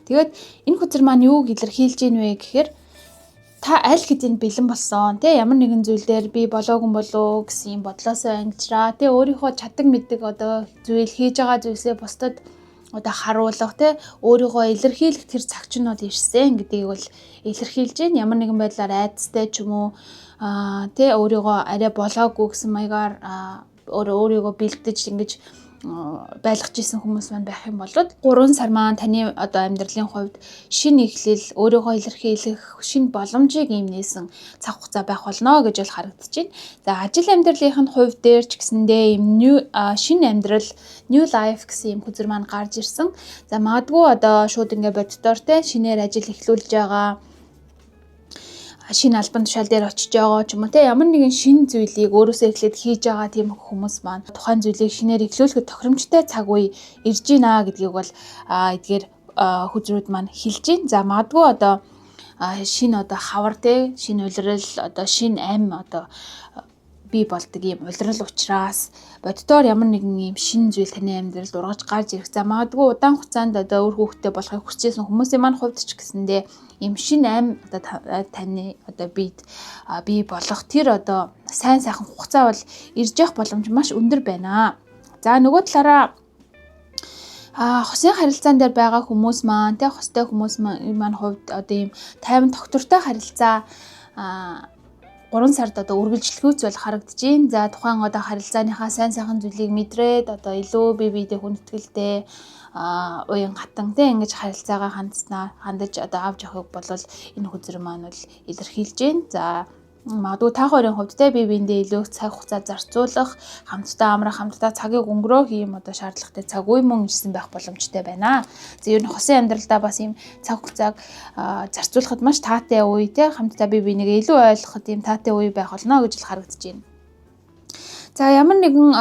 Тэгээд энэ хүзэр маань юуг илэрхийлж ийн вэ гэхээр та аль хэдийн бэлэн болсон тий ямар нэгэн зүйл дээр би болоогүй болоо гэсэн юм бодлоосоо ангижраа тий өөрийнхөө чаддаг мэддэг одоо зүйл хийж байгаа зүйлсээ бусдад одоо харуулах тий өөрийгөө илэрхийлэх тэр цаг чинь бол ирсэн гэдгийг бол илэрхийлж байна. Ямар нэгэн байдлаар айцтай ч юм уу тий өөрийгөө арай болоогүй гэсэн маягаар өөрийгөө бэлдэж ингэж байлгаж исэн хүмүүс маань байх юм бол 3 сар маань таны одоо амьдралын хувьд шинэ эхлэл өөрийгөө илэрхийлэх шинэ боломжийг ийм нээсэн цаг хугацаа байх болно гэж бол харагдаж байна. За ажил амьдралын хувьд дээр ч гэсэндээ ийм шинэ амьдрал new life гэсэн ийм хүзэр маань гарч ирсэн. За магадгүй одоо шууд ингээ боддоор те шинээр ажил эхлүүлж байгаа шинэ албан тушаал дээр очиж байгаа ч юм уу те ямар нэгэн шинэ зүйлийг өөрөөсөө эхлээд хийж байгаа тийм хүмүүс маань тухайн зүйлийг шинээр эхлүүлэхэд тохиромжтой цаг үе ирж байна гэдгийг бол эдгээр хүзрүүд маань хэлж байна. За магадгүй одоо шинэ одоо хавар те шинэ улирал одоо шинэ ам одоо бий болдог юм улирал учраас боддоор ямар нэгэн юм шинэ зүйл таны амьдралд ургаж гарч ирэх. За магадгүй удаан хугацаанд одоо үр хүүхдтэй болохыг хүсчихсэн хүмүүсийн маань хувьд ч гэсэндээ юм шинэ ам одоо таны одоо бий болох тэр одоо сайн сайхан хугацаа бол ирж явах боломж маш өндөр байна. За нөгөө талаараа хосын харилцаан дээр байгаа хүмүүс маань тэ хостой хүмүүс маань хувьд одоо ийм тайван тогтвортой харилцаа 3 сард одоо үргэлжлэхүйц бол харагдаж байна. За тухайн одоо харилцааныхаа сайн сайхан зүйлийг мэдрээд одоо илүү бие биедээ хүндэтгэлтэй уян хатан тэ ингэж харилцаагаа хандаж одоо авч явахыг бол энэ хүзэр маань бол илэрхийлж байна. За магадгүй та хоёрын хувьд те бие биендээ илүү цаг хугацаа зарцуулах, хамтдаа амрах, хамтдаа цагийг өнгөрөөх юм одоо шаардлагатай цаг үе мөн ирсэн байх боломжтой байна. За ер нь хосын амьдралдаа бас ийм цаг хугацааг зарцуулахад маш таатай үе те хамтдаа бие бинийгээ илүү ойлгоход ийм таатай үе байх болно гэж л харагдаж байна. За ямар нэгэн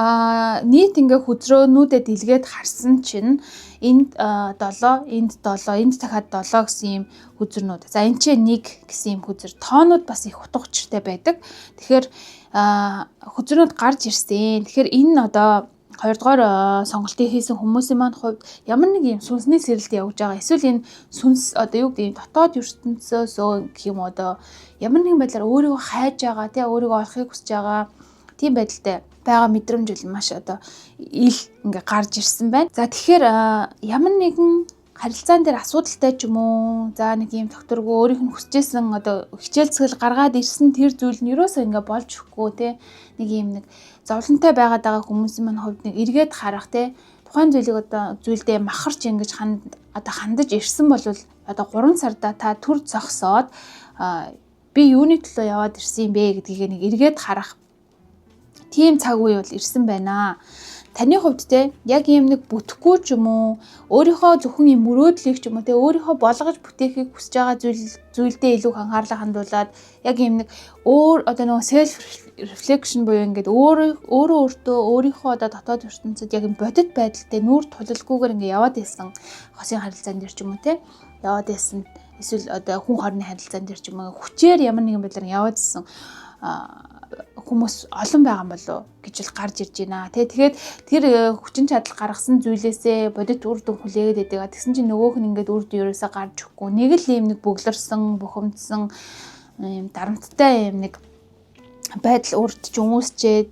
нийт ингээ хүзрөөнүүдэд дэлгээд харсан чинь энд 7, энд дахиад 7 гэсэн юм хүзрнүүд. За энэ чинь 1 гэсэн юм хүзэр. Тоонууд бас их утга учиртай байдаг. Тэгэхээр хүзрнүүд гарч ирсэн. Тэгэхээр энэ одоо 2 дугаар сонголтыг хийсэн хүмүүсийн маань хувьд ямар нэг юм сүнсний сэрэлт явж байгаа. Эсвэл энэ сүнс одоо юу гэдэг юм дотоод ертөнцөөсөө гэх юм одоо ямар нэгэн байдлаар өөрийгөө хайж байгаа, тий өөрийгөө олохыг хүсэж байгаа тийм байдалтай байгаа мэдрэмж бол маш одоо ингээ гарч ирсэн байна. За тэгэхээр ямар нэгэн харилцаан дээр асуудалтай ч юм уу за нэг юм докторгүй өөрийнх нь хүсэжсэн одоо хичээл цэгэл гаргаад ирсэн тэр зүйл нь юусоо ингээ болж өгөхгүй те нэг юм нэг зовлонтой байгаад байгаа хүмүүсийн маань хувьд нэг эргээд харах те тухайн зүйлийг одоо зүйлдээ махарч ингэж хандаж ирсэн бол одоо 3 сарда та төр зогсоод би юуны төлөө яваад ирсэн юм бэ гэдгийг нэг эргээд харах тийм цаг үе бол ирсэн байна. Таны хувьд те яг юм нэг бүтэхгүй ч юм уу өөрийнхөө зөвхөн юм мөрөөдлийг ч юм уу те өөрийнхөө болгож бүтээхийг хүсэж байгаа зүйлдээ илүү анхаарлаа хандуулад яг юм нэг одоо нөгөө self reflection буюу ингээд өөртөө өөрийнхөө одоо дотоод ертөнцид яг юм бодит байдалтай нүүр тулалгүйгээр ингээд яваад байсан хосын харилцаан дээр ч юм уу те яваад байсан эсвэл одоо хүн хорны харилцаан дээр ч юм уу хүчээр ямар нэгэн байдлаар яваад байсан хүмүүс олон байгаа юм болоо гэж л гарч ирж байна. Тэгээд тэр хүчин чадал гаргасан зүйлээсээ бодит үр дүн хүлээгээд байдаг. Тэгсэн чинь нөгөөх нь ингээд үр дүн ерөөсөө гарч өгөхгүй. Нэг л юм нэг бөглөрсөн, бухимдсан юм дарамттай юм нэг байдал урдч өмөсчээд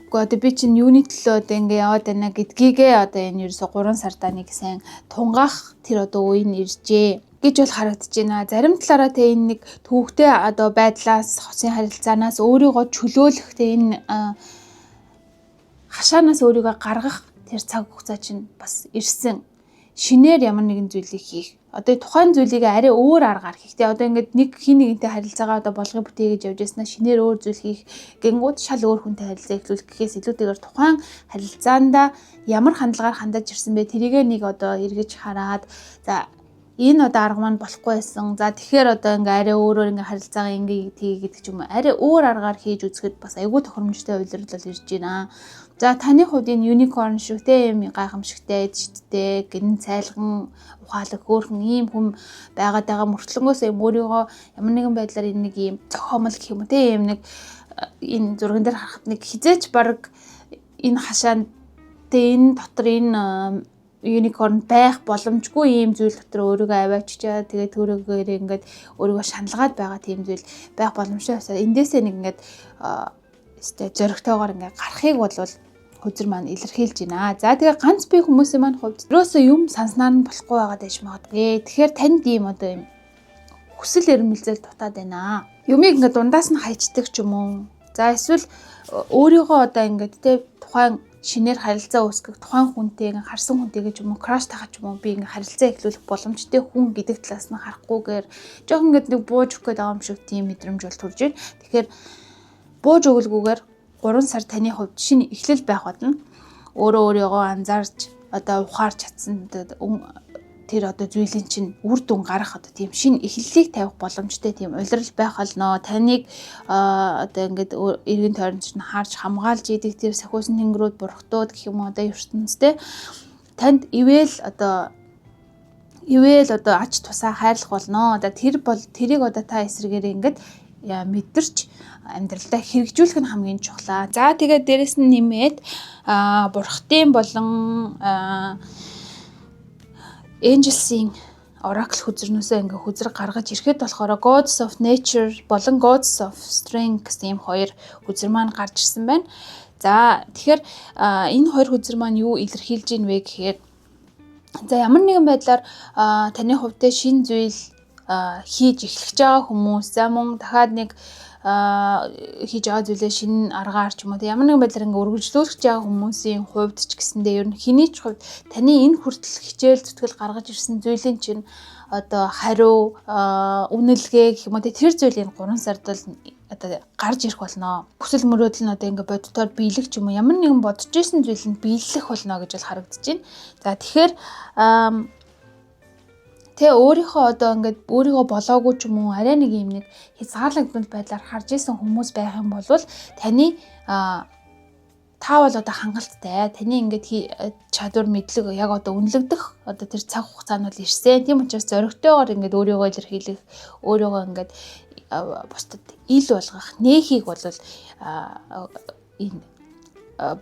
үгүй одоо би чинь юуны төлөө одоо ингээд яваад байна гэдгийгээ одоо энэ ерөөсөө 3 сардаа нэг сайн тунгаах тэр одоо үе нь иржээ гэж бол харагдаж байна. Зарим талаараа тэ энэ нэг төвөгтэй одоо байдлаас хосын харилцаанаас өөрийгөө чөлөөлөх тэ энэ хашаанаас өөрийгөө гаргах тэр цаг хугацаа чинь бас ирсэн. шинээр ямар нэгэн зүйлийг хийх. Одоо тухайн зүйлийг арай өөр аргаар хийх. Тэгээ одоо ингээд нэг хин нэгнтэй харилцаагаа одоо болгоё бүтээгээд явж яснаа шинээр өөр зүйл хийх гингүүд шал өөр хүнтэй харилцаа эхлүүлэх гэхээс илүүтэйгээр тухайн харилцаанда ямар хандлагаар хандаж ирсэн бэ? Тэрийгээ нэг одоо эргэж хараад за энэ одоо арга маань болохгүй байсан. За тэгэхээр одоо ингээ арай өөрөөр ингээ харилцаагаа ингээ тгий гэдэг ч юм уу. Арай өөр аргаар хийж үзэхэд бас айгүй тохиромжтой үйлрэл ирж байна. За таны хувьд энэ unicorn шиг те юм гайхамшигтай эдшдтэй гин цайлган ухаалаг хөөрхөн ийм хүм байгаадаа мөртлөнгөөс юм өөрийгөө ямар нэгэн байдлаар энэ нэг ийм зохиомл гэх юм уу те ийм нэг энэ зурган дээр харахад нэг хизээч баг энэ хашаанд те энэ дотор энэ unicorn байх боломжгүй ийм зүйл дотор өөрийгөө авааччаа тэгээд төрөөгөөр ингээд өөрийгөө шаналгаад байгаа тийм зүйл байх боломжтой байсан. Эндээсээ нэг ингээд зөрөгтэйгээр ингээд гарахыг бол хүзэр маань илэрхийлж байна. За тэгээ ганц бие хүмүүсийн маань хувьд ерөөсөө юм санснаар нь болохгүй байгаад байж магадгүй. Тэгэхээр танд ийм одоо юм хүсэл эрмэлзэл дутаад байна. Юмыг ингээд дундаас нь хайчдаг ч юм уу. За эсвэл өөрийгөө одоо ингээд те тухайн шинээр харилцаа үүсгэх тухайн хүнтэй ингээ харсан хүнтэй гэж юм уу краш тахаж юм уу би ингээ харилцаа эхлүүлэх боломжтой хүн гэдэг талаас нь харахгүйгээр жоох ингээд нэг бууж өгөх гээд байгаа юм шиг тийм мэдрэмж бол төрж байна. Тэгэхээр бууж өгөлгүйгээр 3 сар таны хувьд шинэ эхлэл байх болно. Өөрийгөө анзаарч одоо ухаарч чадсан тэр одоо зүйлийн чинь үр дүн гарах одоо тийм шинэ эхлэлийг тавих боломжтой тийм улирал байх болно. Таныг одоо ингээд эргэн тойронд чинь харж хамгаалж идэг тэр сахиусан тэнгэрүүд бурхтууд гэх юм одоо ертөнцтэй танд ивэл одоо ач тусаа хайрлах болно. Одоо тэр бол тэрийг одоо та эсрэгээр ингээд мэдэрч амьдралдаа хэрэгжүүлэх нь хамгийн чухлаа. За тэгээд дээрэс нь нэмээд бурхтын болон Angels-ийн Oracle хүзрнөөсөө ингээ хүзэр гаргаж ирэхэд болохоор Gods of Nature болон Gods of Strength гэсэн ийм хоёр хүзэр маань гарч ирсэн байна. За тэгэхээр энэ хоёр хүзэр маань юу илэрхийлж ийн вэ гэхээр за ямар нэгэн байдлаар таны хувьд шинэ зүйл хийж эхлэж байгаа хүмүүс за мөн дахиад нэг хийж байгаа зүйлээ шинэ аргаар ч юм уу ямар нэгэн байдлаар ингээ үргэлжлүүлж байгаа хүмүүсийн хувьд ч гэсэндээ ер нь хэний ч хувьд таны энэ хүртэл хичээл зүтгэл гаргаж ирсэн зүйлийн чинь одоо хариу үнэлгээ гэх юм уу тэр зүйлийн 3 сард бол одоо гарч ирэх болно. Хүсэл мөрөөдөл нь одоо ингээ боддоор биелэх ч юм уу ямар нэгэн бодож исэн зүйл нь биелэх болно гэж бол харагдаж байна. За тэгэхээр тэгээ өөрийнхөө одоо ингээд өөрийгөө болоогүй ч юм уу арай нэг юм нэг хязгаарлагдмал байдлаар харж исэн хүмүүс байх юм бол таны та бол одоо хангалттай таны ингээд чадвар мэдлэг яг одоо үнэлэгдэх одоо тэр цаг хугацаа нь бол ирсэн. Тийм учраас зоригтойгоор ингээд өөрийгөө илэрхийлэх өөрийгөө ингээд бусдад ил болгох нээхийг бол энэ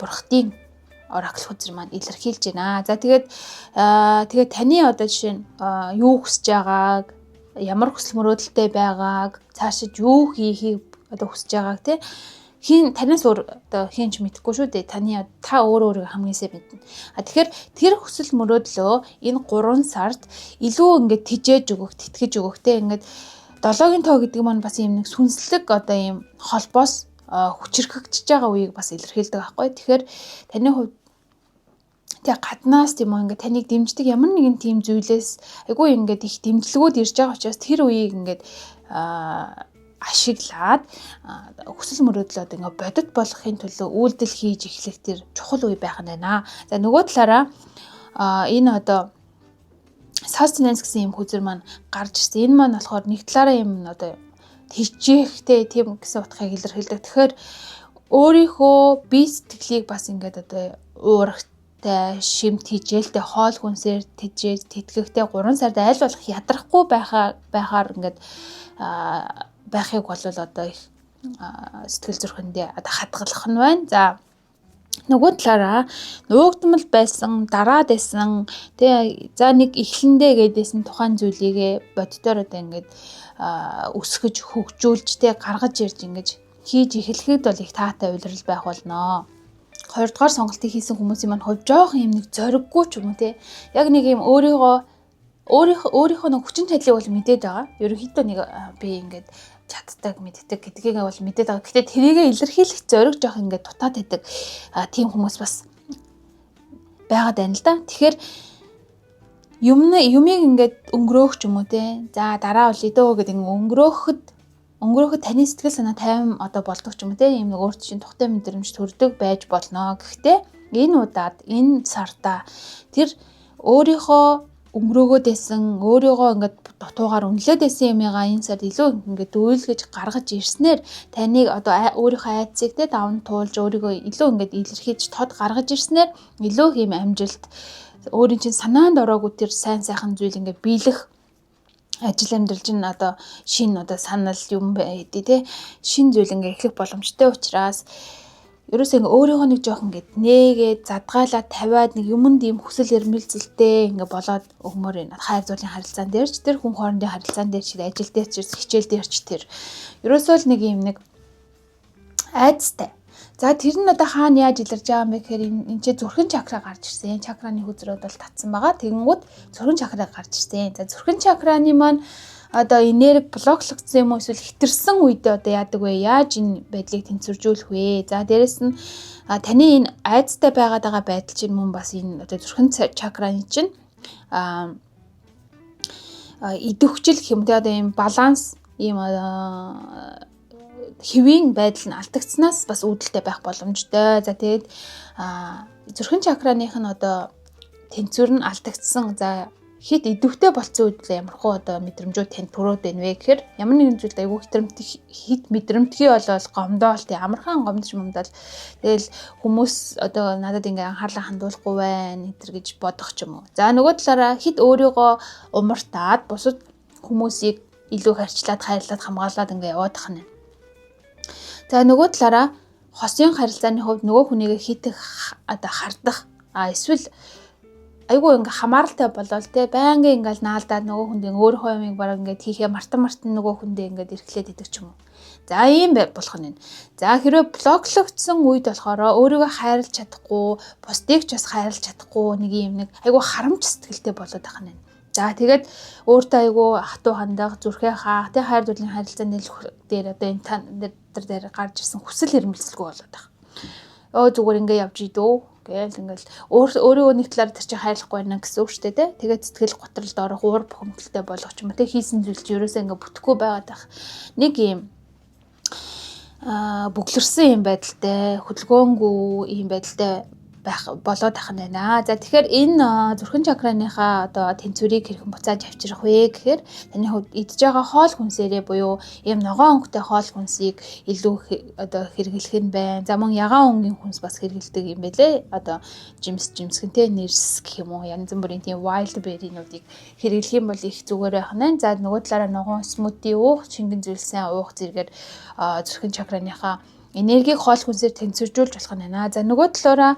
бурхтын Oracle хүзэр маань илэрхийлж байна. За тэгээд таны одоо жишээ нь юу хүсэж байгааг, ямар хүсэл мөрөөдөлтэй байгааг, цаашид юу хийхийг одоо хүсэж байгааг тий танаас өөр одоо хинч мэдэхгүй шүү дээ. Та өөрөө хамгийн сайн мэднэ. Тэгэхээр тэр хүсэл мөрөөдлөө энэ 3 сард илүү ингээд тижээж өгөх, тэтгэж өгөх тий ингээд 7-гийн тоо гэдэг маань бас юм нэг сүнслэг одоо юм холбоос хүчрхэгдэж байгаа үеийг бас илэрхийлдэг байхгүй. Тэгэхээр таны хувьд гаднаас тийм үү ингээд таныг дэмждэг ямар нэгэн тийм зүйлээс айгүй ингээд их дэмжлэгүүд ирж байгаа учраас тэр үеийг ингээд ашиглаад хүсэл мөрөөдлөд ингээд бодит болохын төлөө үйлдэл хийж эхлэх тэр чухал үе байх нь байна. За нөгөө талаараа энэ одоо sustenance гэсэн юм хүзэр маань гарч ирсэн. Энэ маань болохоор нэг талаараа юм одоо хичээхтэй тийм гэсэн утгыг илэрхийлдэг. Тэгэхээр өөрийнхөө бие сэтгэлийг бас ингээд одоо уурах шимт хижээлтэй хоол хүнсээр тэжээж тэтгэхтэй 3 сард аль болох ядрахгүй байхаар ингээд байхыг бол одоо их сэтгэл зүрхэндээ одоо хадгалах нь байна. За нөгөө талаараа нуугдмал байсан, дараад байсан за нэг эхлэндээ гэдээсэн тухайн зүйлийгээ боддоор одоо ингээд өсгөж хөгжүүлж гаргаж ирж ингэж хийж эхлэхэд бол их таатай улирал байх болно. 2 дугаар сонголтыг хийсэн хүмүүсийн маань хувь жоох юм нэг зориггүй ч юм уу яг нэг юм өөрийнхөө нэг хүчин чадлыг бол мэдээд байгаа. Ерөнхийдөө нэг би ингээд чаддаг мэддэг гэдгийг бол мэдээд байгаа. Гэхдээ тэрийгэ илэрхийлэх зориг жоох ингээд дутаад байдаг тийм хүмүүс бас байгаад байна л да. Тэгэхээр юмыг ингээд өнгөрөөх ч юм уу те. За дараа бол идөө гэдэг өнгөрөөхөд таны сэтгэл санаа тайван одоо болдог ч юм уу те. Ийм нэг өөрт чинь тухтай мэдрэмж төрдөг байж болно. Гэхдээ энэ удаад энэ сарда тэр өөрийнхөө өнгөрөөгөөд байсан өөрийгөө ингээд дутуугаар үнэлээд байсан юмыгаа энэ сард илүү ингээд дүүлгэж гаргаж ирснээр таныг одоо өөрийнхөө айдсыг те даван туулж өөрийгөө илүү ингээд илэрхийлж тод гаргаж ирснээр илүү ийм амжилт өөрийн чинь санаанд ороогүй тэр сайн сайхан зүйл ингээд биелэх ажил амьдрал чинь одоо шинэ одоо санал юм байдий те шинэ зүйл ингээд эхлэх боломжтой учраас ерөөсөө ингээ өөрийнхөө нэг жоох ингээд нээгээд задгаалаад тавиад нэг юмд ийм хүсэл эрмэлзэлтэй ингээ болоод өгмөр энэ хайр зуулын харилцаан дээр ч тэр хүн хоорондын харилцаан дээр ч ажил дээр ч хичээл дээр ч тэр ерөөсөө л нэг ийм нэг айцтай. За тэр нь одоо хаана яаж илэрж байгаа юм бэ гэхээр энэ чи зүрхэн чакра гарч ирсэн. Чакраны хүзрүүд бол татсан байгаа. Тэгэнгүүт зүрхэн чакра гарч ирсэн. За зүрхэн чакраны маань одоо энерги блоклогдсон юм уу эсвэл хитэрсэн үедээ одоо яадаг вэ? Яаж энэ байдлыг тэнцвэржүүлэх вэ? За дээрэс нь таны энэ айцтай байгаад байгаа байдал чинь мөн бас энэ одоо зүрхэн чакраны чинь идэвхжил гэх юм те одоо ийм баланс ийм хэвийн байдал нь алдагдсанаас бас үүдэлтэй байх боломжтой. За тэгээд зүрхэн чакраных нь одоо тэнцвэр нь алдагдсан. За хэд идэвхтэй болцсон үед л ямархуу одоо мэдрэмжүүд тань төрөөд байна вэ гэхээр ямар нэгэн зүйлд айгүй хит мэдрэмтгий болол гомдоол тий амархан гомдож мумдал тэгэл хүмүүс одоо надад ингээ анхаарлаа хандуулахгүй байна гэтэр гэж бодох ч юм уу. За нөгөө талаараа хит өөрийгөө умартаад бусад хүмүүсийг илүү харьцлаад хайрлаад хамгаалаад ингээ яваадах нь. За нөгөө талаараа хосын харилцааны хувьд нөгөө хүнийг хитэх одоо хардах эсвэл айгүй ингээ хамааралтай болол те байнга ингээл наалдаад нөгөө хүнд өөрийнхөө юмыг бараг ингээд хийхээ мартан нөгөө хүндээ ингээд эрхлээд идэг ч юм уу. За ийм болох нь. За хэрвээ блоклогдсон үед болохоор өөрийгөө хайрлаж чадахгүй, бусдыг ч бас хайрлаж чадахгүй нэг юм нэг айгүй харамч сэтгэлтэй болоод байх нь. За тэгээд өөртөө айгүй хатуу хандах, зүрхээ хаах, тэ хайр дурлалын харилцааны дээр одоо энэ дээр гарч ирсэн хүсэл эрмэлзэлгүй болоод байх. Зүгээр ингээ явж идөө гээл ингээл өөрийнхөө нэг талаар тэр чинь хайрлахгүй байна гэсэн үг шүү дээ тий. Тэгээд сэтгэл готролд орох уур бухимдалтай болгох юм тий хийсэн зүйл чи ерөөсөө ингээ бүтэхгүй байгаад байх. Нэг юм бүглэрсэн юм байдалтай, хөдөлгөөнгүй юм байдалтай байх болоод тах нь байна. За тэгэхээр энэ зүрхэн чакраныхаа одоо тэнцвэрийг хэрхэн буцааж авчрах вэ гэхээр таны хувьд идж байгаа хоол хүнсээрээ буюу ийм ногоон өнгөтэй хоол хүнсийг илүү одоо хэрэглэх нь байна. За мөн ягаан өнгийн хүнс бас хэрэглэдэг юм байлээ. Одоо жимсгэнтэй нэрс гэх юм уу янз бүрийн тийм wild berry-нуудыг хэрэглэх юм бол их зүгээр байх нь. За нөгөө талаараа ногоон смути уух, шингэн зүйлсэн уух зэрэгээр зүрхэн чакраныхаа энергийг хоол хүнсээр тэнцвэржүүлж болох нь байна. За нөгөө талаараа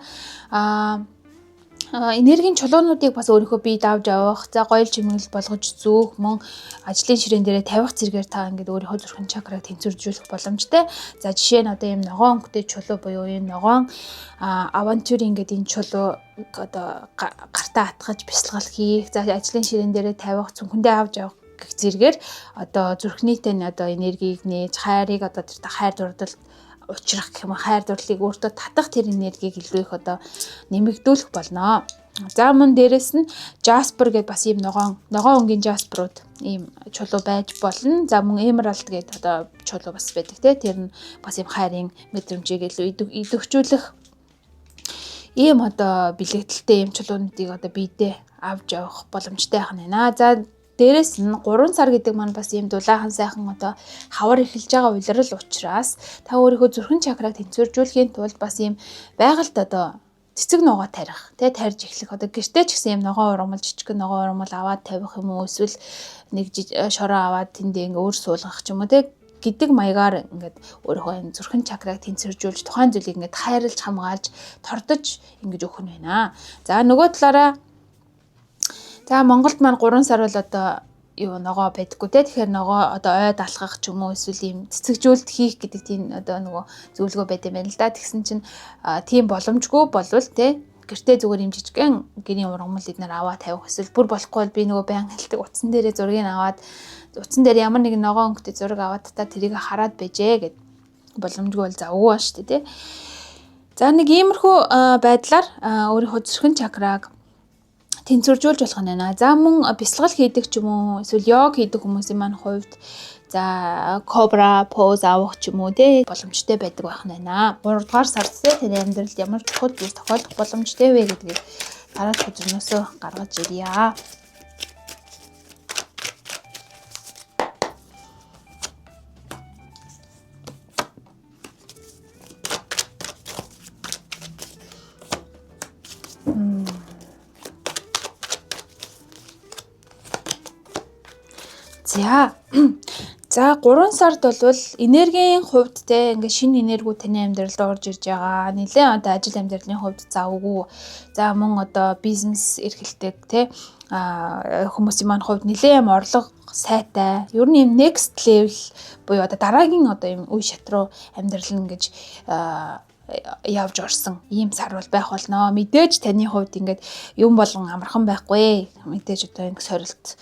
энергийн чулуунуудыг бас өөрийнхөө биед авч явах, за гоёл чимэглэл болгож зөөх, мөн ажлын ширээн дээрээ тавих зэрэгээр та ингээд өөрийнхөө зүрхэн чакраг тэнцвэржүүлэх боломжтой. За жишээ нь одоо ийм ногоон өнгөтэй чулуу буюу ийм ногоон авантюрын ингээд энэ чулуу одоо гартаа атгаж бясалгал хийх, за ажлын ширээн дээрээ тавих, цүнхэндээ авч явах гэх зэрэгээр одоо зүрхнийтэй одоо энергийг нээж хайрыг одоо тэр хайр дурлалд учрах гэх юм хайр дурлалыг өөртөө татах тэр энергийг илүү их одоо нэмэгдүүлэх болно. За мөн дээрэс нь Jasper гэдэг бас ийм ногоон өнгийн Jasper-ууд ийм чулуу байж болно. За мөн Emerald гэдэг одоо чулуу бас байдаг те. Тэр нь бас ийм хайрын мэдрэмжийг илүү идэвхжүүлэх ийм одоо бэлэгдэлтэй ийм чулуунуудыг одоо биедээ авч явах боломжтой байх нь байна. За дээрэс нь 3 сар гэдэг маань бас ийм дулаахан сайхан одоо хавар эхэлж байгаа улирал учраас та өөрийнхөө зүрхэн чакраг тэнцвэржүүлэхийн тулд бас ийм байгальд одоо цэцэг ногоо тарих, тарьж эхлэх одоо гэртээ ч гэсэн ийм ногоо ургамал жижиг ногоо ургамал аваад тавих юм уу эсвэл нэг шороо аваад тэндээ ингээ өөр суулгах ч юм уу гэдэг маягаар ингээд өөрийнхөө энэ зүрхэн чакраг тэнцвэржүүлж тухайн зүйлийг ингээд хайрлаж хамгаалж тордож ингэж өгөх нь байна. За нөгөө талаараа за Монголд маань 3 сар бол одоо ногоо байдаггүй те. Тэгэхээр ногоо одоо ойд алхах ч юм уу эсвэл ийм цэцэгжүүлэлт хийх гэдэг тийм одоо нөгөө зөвлөгөө байд юм байна л да. Тэгсэн чинь тийм боломжгүй болвол те гэртээ зүгээр юм жижигхэн гэрийн ургамал эднэр аваа тавих эсвэл бүр болохгүй бол би нөгөө баян хэлдэг утсан дээрээ зургийг аваад утсан дээр ямар нэгэн ногоо өнгөтэй зураг аваад та тэрийг хараад байжээ гэд боломжгүй бол завгүй ба штэ те. За нэг иймэрхүү байдлаар өөрийнхөө зүрхэн чакраг тэнцвэржүүлж болох нь байна. За мөн бясалгал хийдэг ч юм уу эсвэл йог хийдэг хүмүүсийн маань хувьд за кобра поз авах ч юм уу те боломжтой байдаг байх нь байна. 3 дугаар сард те таны амьдралд ямар чухал зүйл тохиолдох боломжтой вэ гэдгийг дараах хүчнөөсөө гаргаж ирье. За 3 сард бол энергийн хувьд те ингээ шинэ энергиуд таны амьдралд орж ирж байгаа. Нилээн одоо ажил амьдралын хувьд завгүй. За мөн одоо бизнес эрхэлдэг те хүмүүсийн маань хувьд нилээн орлого сайтай. Ер нь юм next level буюу одоо дараагийн одоо юм үе шат руу амьдрал нь ингэж явж орсон ийм сар бол байх болно. Мэдээж таны хувьд ингээд юм болгон амархан байхгүй. Мэдээж одоо ингэ сорилт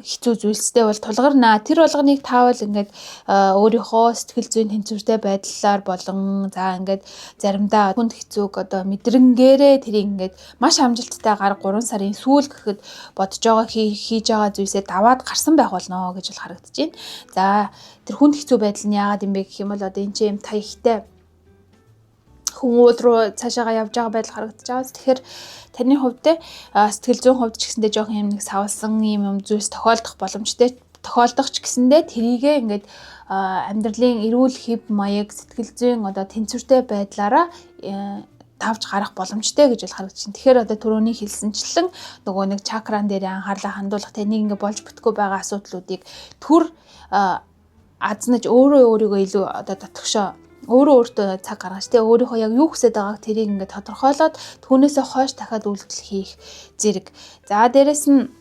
хэцүү зүйлстэй бол тулгарна. Тэр болгоныг таавал ингээд өөрийнхөө сэтгэл зүйн тэнцвэртэй байдлаар болон за ингээд заримдаа хүнд хэцүүг одоо мэдрэнгээрээ тэрийг ингээд маш амжилттайгаар 3 сарын сүүл гэхэд бодож байгаа хийж байгаа зүйлсээ даваад гарсан байх болно гэж бол харагдаж байна. За тэр хүнд хэцүү байдал нь яагаад юм бэ гэх юм бол одоо энэ ч юм таягтай хүмүүд рүү цаашаага явж байгаа байдал харагдаж байгаа. Тэгэхээр таны хувьд сэтгэл зүйн хувьд ч гэсэндээ жоохон юм нэг савлсан юм зүйлс тохиолдох боломжтой тохиолдох ч гэсэндээ тэрийгээ ингээд амьдралын эрүүл хэв маяг сэтгэл зүйн одоо тэнцвэртэй байдлаараа тавж гарах боломжтой гэж бол харагдаж байна. Тэгэхээр одоо түрүүний хэлсэнчлэн нөгөө нэг чакран дээр анхаарлаа хандуулах тэнийг ингээд болж бүтггүй байгаа асуудлуудыг төр азнаж өөрийгөө илүү одоо дотгошоо өөртөө цаг гаргаж те өөрийнхөө яг юу хүсэж байгааг тэрийг ингээд тодорхойлоод түүнээсээ хойш дахиад үйлдэл хийх зэрэг. За дээрэс нь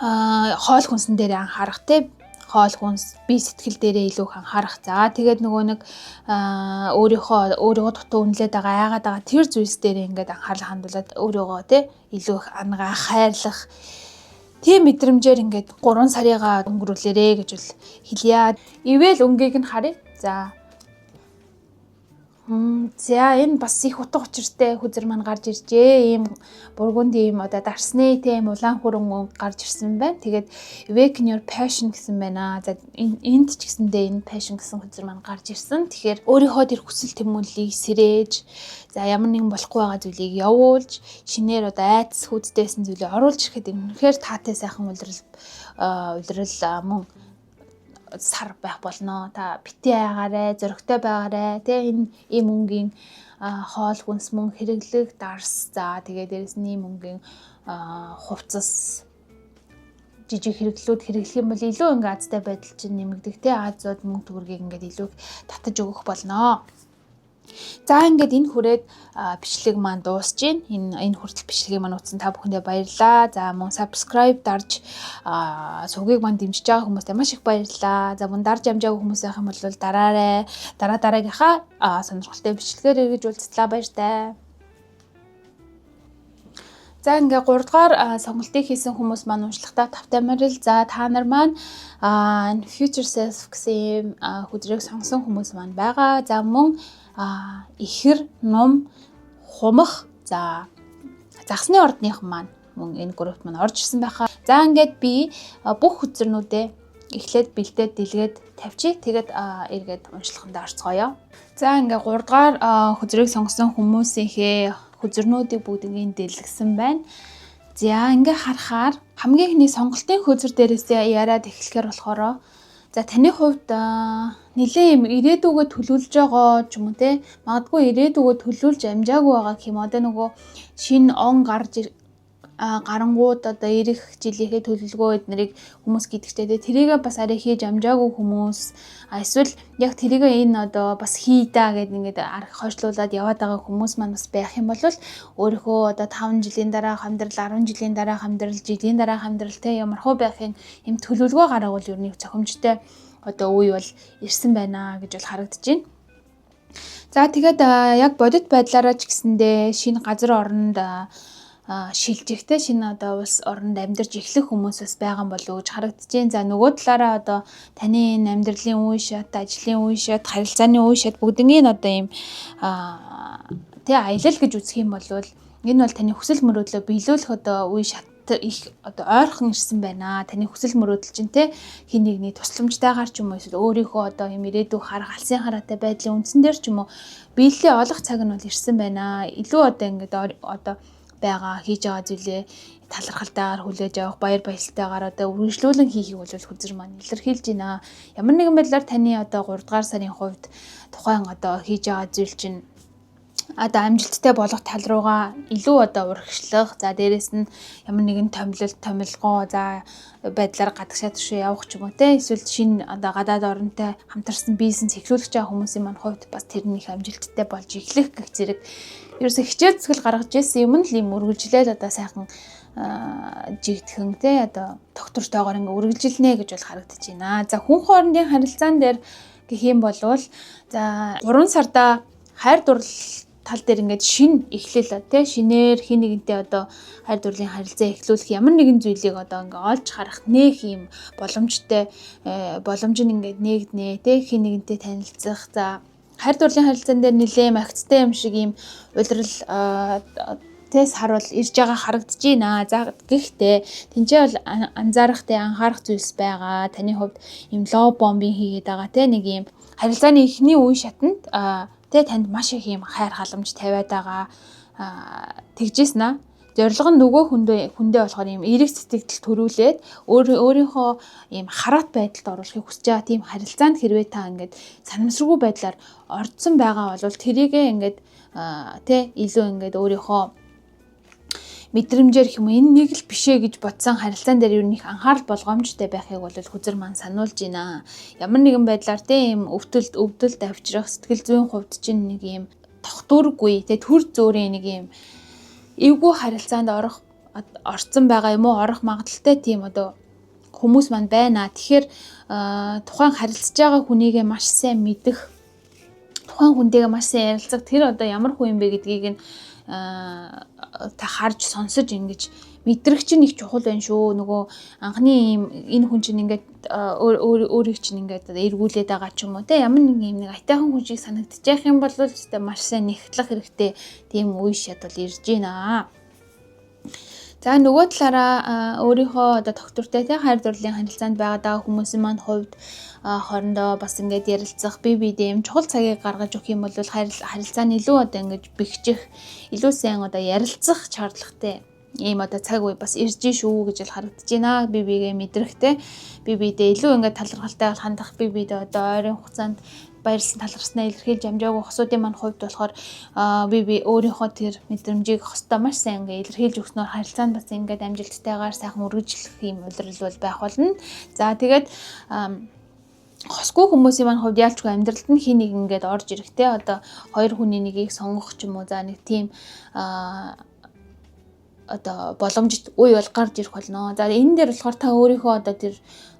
хоол хүнсэн дээр анхаарах те хоол хүнс бие сэтгэл дээрээ илүү анхаарах. За тэгээд нөгөө нэг өөрийгөө дутуу үнэлээд байгаа яагаад байгаа тэр зүйлс дээр ингээд анхаарлаа хандуулад өөрийгөө те илүү их ангаа хайрлах тийм мэдрэмжээр ингээд 3 сарыгаа өнгөрүүлээрэ гэж бол хэлье. Ивэл өнгийг нь харъя. За энэ бас их утга учиртай хүзэр маань гарч иржээ. Ийм бургунд ийм одоо дарсны тийм улаан хөрөнгө гарч ирсэн байна. Тэгээд awaken your passion гэсэн байна. За энд ч гэсэндээ энэ passion гэсэн хүзэр маань гарч ирсэн. Тэгэхээр өөрийнхөө тэр хүсэл тэмүүллийг сэрээж, за ямар нэгэн болохгүй байгаа зүйлийг явуулж, шинээр одоо айдас хүүдтэйсэн зүйлийг оруулж ирэхэд үнэхээр таатай сайхан улирал мөн сар байх болно. Та битээ байгаарэ, зөрөгтэй байгаарэ. Тэ энэ ийм мөнгөний хоол хүнс мөн хэрэглэх дарс. За тэгээд дээрэс нь ийм мөнгөний хувцас жижиг хэрэглүүд хэрэглэх юм бол илүү ингээ азтай байдал чинь нэмэгдэх. Тэ Азууд мөнгө төгрөгийг ингээ илүү татаж өгөх болно. За ингээд энэ хүрээд бичлэг маань дуусж байна. Энэ хүртэл бичлэгийг маань үзсэн та бүхэндээ баярлалаа. За мөн subscribe дарж сувгийг маань дэмжиж байгаа хүмүүстээ маш их баярлалаа. За мөн дарж амжаагүй хүмүүс байх юм бол дараагийнхаа сонирхолтой бичлэгээр эргэж уулзлаа. Баяртай. За ингээ 3 дугаар сонголтыг хийсэн хүмүүс маань уншлагатаа тавтай морил. За та нар маань future self гэсэн хүзрийг сонгосон хүмүүс маань байгаа. За мөн ихэр, ном, хумах, за загсны ордных маань мөн энэ группт маань орж ирсэн байхаа. За ингээд би бүх хүзрнүүдээ эхлээд бэлдээд дэлгээд тавьчих. Тэгээд эргээд уншлаганд орцгоё. За ингээд 3 дугаар хүзрийг сонгосон хүмүүсийнхээ хүзрнүүдийг бүгднийг дэлгэсэн байна. За ингээ харахаар хамгийн ихний сонголтын хүзэр дээрээсээ яриад эхлэхээр болохоор за таны хувьд нэлээ юм ирээдүгөө төлөвлөж байгаа ч юм уу те магадгүй ирээдүгөө төлөвлөж амжаагүй байгаа гэх юм. Одоо нөгөө шинэ он гарч гарангууд одоо ирэх жилийнхээ төлөвлөгөө эднэрийг хүмүүс гэдэгтэй те тэрийгээ бас арай хийж амжаагүй хүмүүс эсвэл яг тэрийгээ энэ одоо бас хий да гэд ингээд арга хойшлуулад яваад байгаа хүмүүс маань бас байх юм бол өөрийнхөө одоо 5 жилийн дараах амьдрал 10 жилийн дараах амьдрал жилийн дараах амьдрал те ямархуу байхын юм төлөвлөгөө гаргавал ер нь цохимжтой одоо үе бол ирсэн байна гэж бол харагдаж байна. За тэгээд яг бодит байдлаараа ч гэсэндээ шинэ газар оронд шилжихтэй шинэ одоо улс оронд амьдарч эхлэх хүмүүс бас байгаа болов гэж харагдаж байна. За нөгөө талаараа одоо таны энэ амьдралын үе шат, ажлын үе шат, харилцааны үе шат бүгднийг одоо ийм тэ аялал гэж үзэх юм бол Энэ бол таны хүсэл мөрөөдлөө биелүүлэх одоо үе шат их одоо ойрхон ирсэн байна. Таны хүсэл мөрөөдөл чинь те хин нэгний тусламжтайгаар ч юм уу эсвэл өөрийнхөө одоо юм ирээдүйг харах алсын хараатай байдлын үндсэн дээр ч юм уу биелэлээ олох цаг нь бол ирсэн байна. Илүү одоо ингээд одоо байгаа хийж байгаа зүйлээ талархалтайгаар хүлээж авах, баяр баясгалтайгаар одоо үргэлжлүүлэн хийхийг бол хүзэр маань илэрхийлж байна. Ямар нэгэн байдлаар таны одоо 3 дугаар сарын хувьд тухайн одоо хийж байгаа зүйл чинь одоо амжилттай болох тал руугаа илүү одоо урагшлах, за дээрэс нь ямар нэгэн томилгоо за байдлаар гадагшаа төшөө явах ч юм уу те эсвэл шинэ одоо гадаад оронтой хамтарсан бизнес эхлүүлэх байгаа хүмүүсийн маань хувьд бас тэрнийх амжилттай болж эхлэх гэх зэрэг ерөөсө хичээл зүгэл гаргаж ирсэн юм л юм үргэлжлээд одоо сайхан жигдхэн те одоо доктортойгоор ингээ үргэлжилнэ гэж бол харагдаж байна. За хүн хоорондын харилцаан дээр гэх юм бол за 3 сарда хайр дурлал тал дээр ингээд шин эхлэл тий шинээр хин нэгнтэй одоо хайр дурлалын харилцаа эхлүүлэх ямар нэгэн зүйлийг одоо ингээд олж харах нээх юм боломжтой боломж нь ингээд нээгднэ тий хин нэгнтэй танилцах за хайр дурлалын харилцаан дээр нэлээд магцтай юм шиг юм улирал тэс харуул ирж байгаа харагдаж байна. За гэхдээ тэнцээ бол анзаарахтай анхаарах зүйлс байгаа. Таны хувьд юм лоу бомбинг хийгээд байгаа тий нэг юм харилцааны эхний үе шатанд тэ танд маш их юм хайр халамж тавиад байгаа тэгжсэн аа. Зорилго нь нөгөө хүндээ болохоор юм эерэг сэтгэл төрүүлээд өөрийнхөө юм хараат байдалд оруулахыг хүсэж байгаа тийм харилцаанд хэрвээ та ингээд санамсаргүй байдлаар орцсон байгаа бол тэрийгээ ингээд тэ илүү ингээд өөрийнхөө мэдрэмжээр юм энэ нэг л бишээ гэж бодсон харилцаан дээр юу нэг анхаарал болгоомжтой байхыг бол хүзэр маань сануулж байна. Ямар нэгэн байдлаар тийм өвдөлт авчрах сэтгэл зүйн хувьд чинь нэг юм тогтуургүй тэ төр зөөрийн нэг юм эвгүй харилцаанд орцсон байгаа юм уу орох магадaltaй тийм одоо хүмүүс маань байна. Тэгэхээр тухайн харилцаж байгаа хүнийгээ маш сайн мэдэх тухайн хүнтэйгээ маш сайн ярилцах тэр одоо ямар хүн юм бэ гэдгийг нь та харж сонсож ингэж мэдрэх чинь их чухал байна шүү. Нөгөө анхны юм энэ хүн чинь ингээд өөрийг чинь ингээд эргүүлээд байгаа ч юм уу те ямар нэг юм нэг айтайхан хүн шиг санагдчих юм бол тэ маш сайн нэгтлэх хэрэгтэй тийм үе шат бол ирж байна. За нөгөө талаараа өөрийнхөө одоо доктортой те хайр дурлалын харилцаанд байгаа хүмүүсийн маань хувьд хоорондоо бас ингээд ярилцах бие биедээ юм чухал цагийг гаргаж өгөх юм бол харилцааны илүү одоо ингээд бэхжих илүү сайн одоо ярилцах шаардлагатай ийм одоо цаг үе бас ирж шүү гэж л харагдаж байна. Бие биегээ мэдрэхтэй бие биедээ илүү ингээд талархалтай бол хандах бие биедээ одоо ойрын хугацаанд баярлсан талархснаа илэрхийлж амжаагүй хосуудын маань хувьд болохоор би өөрийнхөө тэр мэдрэмжийг хостой маш сайн ингээ илэрхийлж өгснөөр харилцаанд бас ингээд амжилттайгаар сайхан үргэлжлэх юм улирал бол байх болно. За тэгээд хосгүй хүмүүсийн маань хувьд яалчгүй амьдралд нь хин нэг ингээд орж ирэхтэй одоо хоёр хүний нэгийг сонгох ч юм уу за нэг тийм одоо боломжит үе бол гарч ирэх болно. За энэ дээр болохоор та өөрийнхөө одоо тэр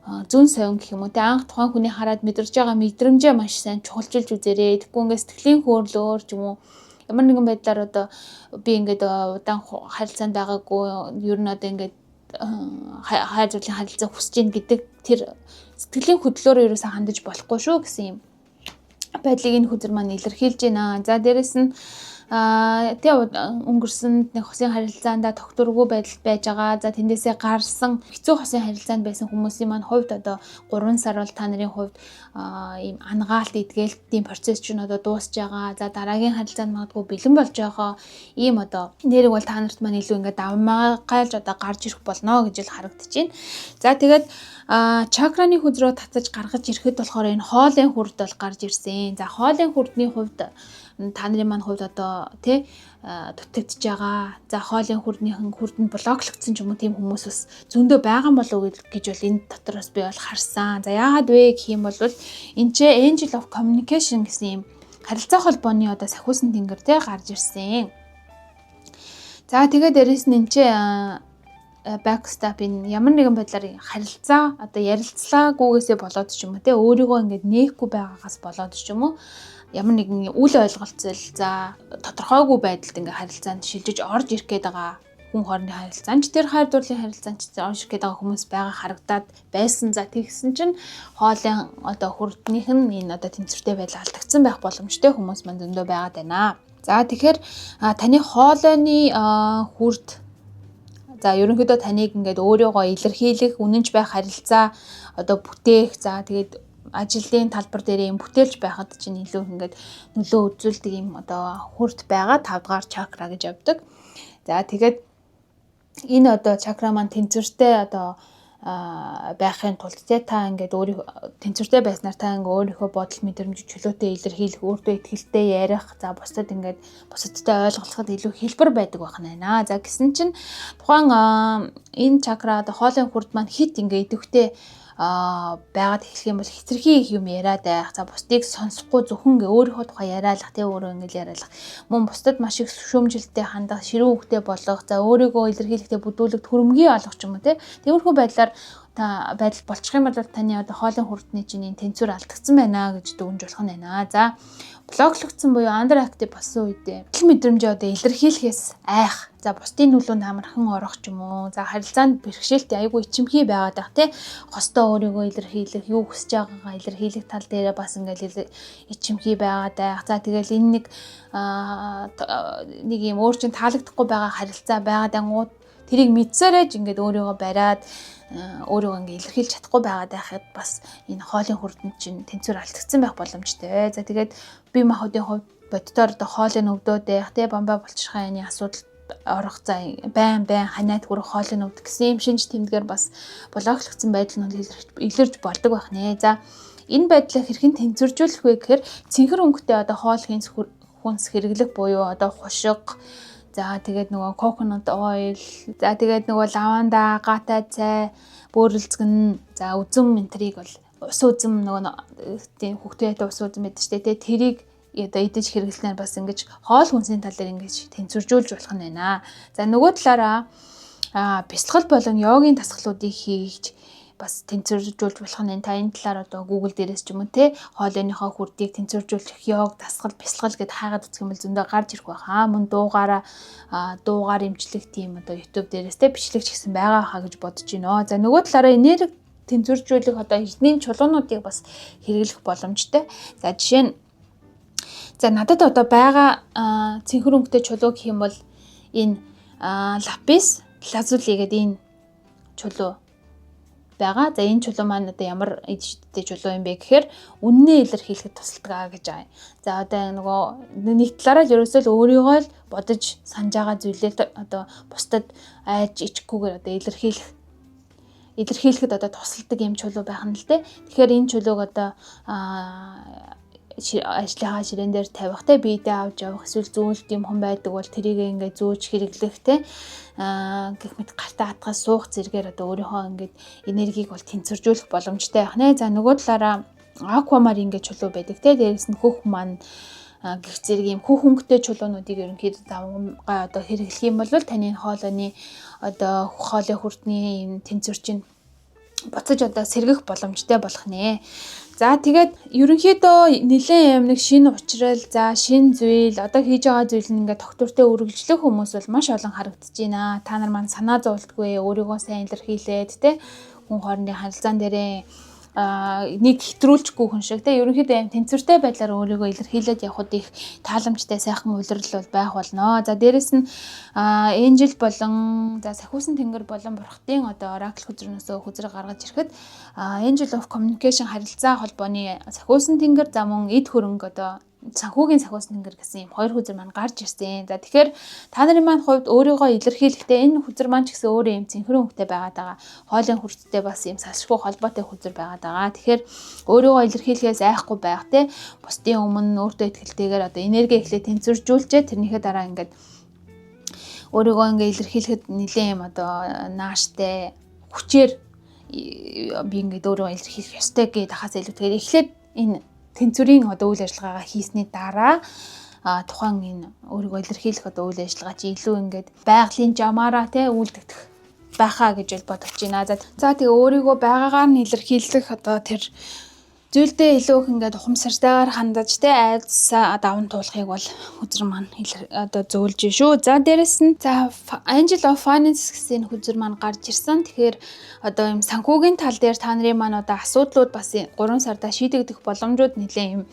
зүүн совин гэх юм уу те анх тухайн хүний хараад мэдэрж байгаа мэдрэмжээ маш сайн чухалчилж үзээрэй. Тэгэхгүй ингээд сэтгэлийн хөөрлөөр ч юм уу ямар нэгэн байдлаар одоо би ингээд удаан харилцаанд байгаагүй ер нь одоо ингээд хайр дурлалын харилцаа хүсэж ийн гэдэг тэр сэтгэлийн хөдлөөрөө ерөөсөө хандаж болохгүй шүү гэсэн юм байдлыг энэ хүзэр маань илэрхийлж байна. За дээрэс нь өнгөрсөн нэг хосын харилцаанда тогтургүй байдал байж байгаа. За тэндээсээ гарсан хэцүү хосын харилцаанд байсан хүмүүсийн маань хувьд одоо 3 сар бол та нарын хувьд ийм ангаалт эдгээлтийн процесс чинь одоо дуусж байгаа. За дараагийн харилцаанд магадгүй бэлэн болж байгаа. Ийм одоо нэрийг бол та нарт маань илүү ингээд давмгайлж одоо гарч ирэх болно гэж л харагдаж байна. За тэгээд чакраны хүзрөө татаж гаргаж ирэхэд болохоор энэ хоолын хүрд бол гарч ирсэн. За хоолын хүрдний хувьд та нарын маань хувьд одоо тий дутагдж байгаа. За хоолын хүрднийхэн хүрд нь блоклогдсон ч юм уу тийм хүмүүс бас зөндөө байгаа болов уу гэж бол энэ дотроос би бол харсан. За яагаад вэ гэх юм бол энэ ч Angel of Communication гэсэн юм харилцаа холбооны одоо сахиусан тэнгэр тий гарч ирсэн. За тэгээд дээрэс нь энэ ч backstop энэ ямар нэгэн байдлаар харилцаа одоо ярилцлагаагүйгээсээ болоод ч юм уу тий өөрийгөө ингээд нээхгүй байгаагаас болоод ч юм уу ямар нэгэн үл ойлголцол за тодорхойгүй байдалд ингээ харилцаанд шилжиж орж ирэх гээд байгаа хүн хоорондын харилцаанд тэр хайр дурлалын харилцаанд орж ирэх гээд байгаа хүмүүс байгаа харагдаад байсан. За тэгсэн чинь хоолын одоо хүрднийх нь энэ одоо тэнцвэртэй байдал алдагдсан байх боломжтой хүмүүс манд зөндөө байгаад байна. За тэгэхээр таны хоолойны хүрд за ерөнхийдөө таныг ингээд өөрийгөө илэрхийлэх, үнэнч байх харилцаа одоо бүтээх, за тэгээд ажлын талбар дээр юм бүтээлч байхад чинь илүү ингээд нөлөө үзүүлдэг юм одоо хүрд байгаа 5 дугаар чакра гэж явдаг. За тэгээд энэ одоо чакра маань тэнцвэртэй одоо байхын тулд та ингээд өөрийнхөө тэнцвэртэй байснаар та ингээд өөрийнхөө бодол мэдрэмж чөлөөтэй илэрхийлэх, өөртөө итгэлтэй ярих, за бусдад ингээд бусадтай ойлголоход илүү хэлбэр байдаг байх нь байна. За гэсэн чинь тухайн энэ чакра одоо хоолойн хүрд маань хит ингээд идэвхтэй байгаад эхлэх юм бол хитрхи их юм яриад байх. За бусдыг сонсохгүй зөвхөн өөрийнхөө тухай яриалах, тэ өөрөө ингээд яриалах. Мөн бусдад маш их шүүмжилттэй хандах, ширүүн хөвгтэй болох, за өөрийгөө илэрхийлэхдээ бүдүүлэг төрөмгий олох ч юм уу, тэ. Тиймэрхүү байдлаар байдал болчих юм бол таны одоо хоолойн хүрдний чинь тэнцвэр алдагдсан байна гэж дүгнж болох нь байна. За блоклогдсон буюу underactive болсон үедээ итгэлтэй мэдрэмжээ одоо илэрхийлэхээс айх. За бусдын нүлүүнд амархан орох ч юм уу. За харилцаанд бэрхшээлтэй айгүй ичимхий байгаад байх тий. Хостоо өөрийгөө илэрхийлэх, юу хүсэж байгаагаа илэрхийлэх тал дээр бас ингээл ичимхий байгаад байх. За тэгэл энэ нэг юм өөр чин таалагдахгүй байгаа харилцаа байгаад ангууд тэрийг мэдсээрэж ингээд өөрийгөө бариад өөрийгөө ингээд илэрхийлж чадахгүй байгаад байхад бас энэ хоолын хүрдэнд чинь тэнцвэр алдагдсан байх боломжтой. За тэгээд бие махбодын хувьд боддоор одоо хоолын өвдөд байх, тэ бамбай булчирхай энэ асуудал орох за байн ханаад хүрэх хоолын өвд гэсэн юм шинж тэмдгээр бас блоклогдсон байдал нь илэрж болдог байх нэ. За энэ байдлаа хэрхэн тэнцвэржүүлэх вэ гэхээр цэнхэр өнгөтэй одоо хоол хүнс хэрэглэх буюу одоо хушиг, за тэгээд нөгөө coconut oil, за тэгээд нөгөө лаванда, гаатай цай, бөөрөлцгөн, за үзэм энтрийг бол ус үзэм нөгөө тийм хүүхдийн ус үзэм байдаг шүү дээ. Тэрийг одоо идэж хэрэглэнээр бас ингэж хоол хүнсийн тал дээр ингэж тэнцвэржүүлж болох нь байна. За нөгөө талаараа бясалгал болон йогийн дасгалуудыг хийж бас тэнцвэржүүлж болох нь. Та энэ талаар одоо Google дээрээс ч юм уу те хоолойныхоо хүрдийг тэнцвэржүүлэх йог, дасгал, бясалгал гэдээ хаагаад үзэх юм бол зөндөө гарч ирэх байхаа. Мөн дуугаар имжлэх тийм одоо YouTube дээрээс те бичлэгч гэсэн байгаа хаа гэж бодож байна. За нөгөө талаараа энерги тэнцвэржүүлэх одоо эрдэнийн чулуунуудыг бас хэрэглэх боломжтой. За жишээ нь надад одоо байгаа цэнхэр өнгөтэй чулуу гэх юм бол энэ лапис лазули гэдэг энэ чулуу байгаа. За энэ чулуу маань одоо ямар эдштэй чулуу юм бэ гэхээр үннээ илэрхийлэхэд тусалдаг гэж байгаа. За одоо нөгөө нэг талаараа л ерөөсөө л өөрийгөө л бодож санаж байгаа зүйлээ одоо бусдад айж ичггүйгээр одоо илэрхийлэхэд одоо тусалдаг юм чулуу байх нь л дээ. Тэгэхээр энэ чулууг одоо ажлынхаа ширээн дээр тавих те биедээ авч явах, эсвэл зөөлт юм хүн байдаг бол тэрийг ингээд зөөж хэрэглэх те гэх мэт гартаа хатгаас суух зэргээр одоо өөрийнхөө ингээд энергийг бол тэнцвэржүүлэх боломжтой байх нэ. За нөгөө талаараа аквамарин гэж чулуу байдаг те дээрээс нь хөх маань гэх зэрэг юм хөх өнгөтэй чулуунуудыг ерөнхийдөө давмгай одоо хэрэглэх юм бол таны хоолойны одоо хоолой хүртний юм тэнцвэр чинь буцаж одоо сэргэх боломжтой болох нэ. За тэгээд ерөнхийдөө нэлээд юм нэг шинэ учрал, за шинэ зүйл, одоо хийж байгаа зүйл нь ингээд тогтвортой үргэлжлэх хүмүүс бол маш олон харагдаж байна. Та нар маань санаа зовлтгүй өөрийгөө сайн илэрхийлээд те хүн хоорондын харилцаан дээрээ нэг хэтрүүлчихгүй хүн шиг те ерөнхийдөө юм тэнцвэртэй байдлаар өөрийгөө илэрхийлээд явхад их тааламжтай сайхан улирал бол байх болно. За дээрэс нь энжел болон за сахиусан тэнгэр болон бурхтын одоо оракл хүзрнөөсөө хүзрэг гаргаж ирэхэд Angel of Communication харилцаа холбооны сахиусан тэнгэр за мөн эд хөрөнгө одоо санхүүгийн сахиусан тэнгэр гэсэн юм хоёр хүзэр маань гарч ирсэн. За тэгэхээр та нарын маань хувьд өөрийгөө илэрхийлэхдээ энэ хүзэр маань ч гэсэн өөрөө юм цэнхэрэн өнгөтэй байгаад байгаа. Хоолын хүрттэй бас юм салшгүй холбоотой хүзэр байгаад байгаа. Тэгэхээр өөрийгөө илэрхийлэхээс айхгүй байх те бусдын өмнө өөртөө ихтэйгээр одоо энерги эхлээ тэнцвэржүүлжээ тэрнийхээ дараа ингээд өөрийгөө ингээд илэрхийлэхэд нэлээд юм одоо нааштай хүчээр би ингээд өөрөө илэрхийлэх ёстой гэдэг хаас илүүтэйгээр эхлээд энэ тэнцвэрийн одоо үйл ажиллагаагаа хийсний дараа тухайн энэ өөрийгөө илэрхийлэх одоо үйл ажиллагаа чи илүү ингээд байгалийн жамаараа те үйлдэгдэх байхаа гэж бодож байна. За тэгээ өөрийгөө байгаагаар нь илэрхийлэх одоо тэр зүйлдээ илүү их ингээд ухамсартайгаар хандаж те айдсаа даван туулахыг бол хүзэр маань одоо зөөлж шүү. За дээрэс нь за Angel of Finance гэсэн хүзэр маань гарч ирсэн. Тэгэхээр одоо юм санхүүгийн тал дээр та нарын маань одоо асуудлууд бас 3 сардаа шийдэгдэх боломжууд нэлээд юм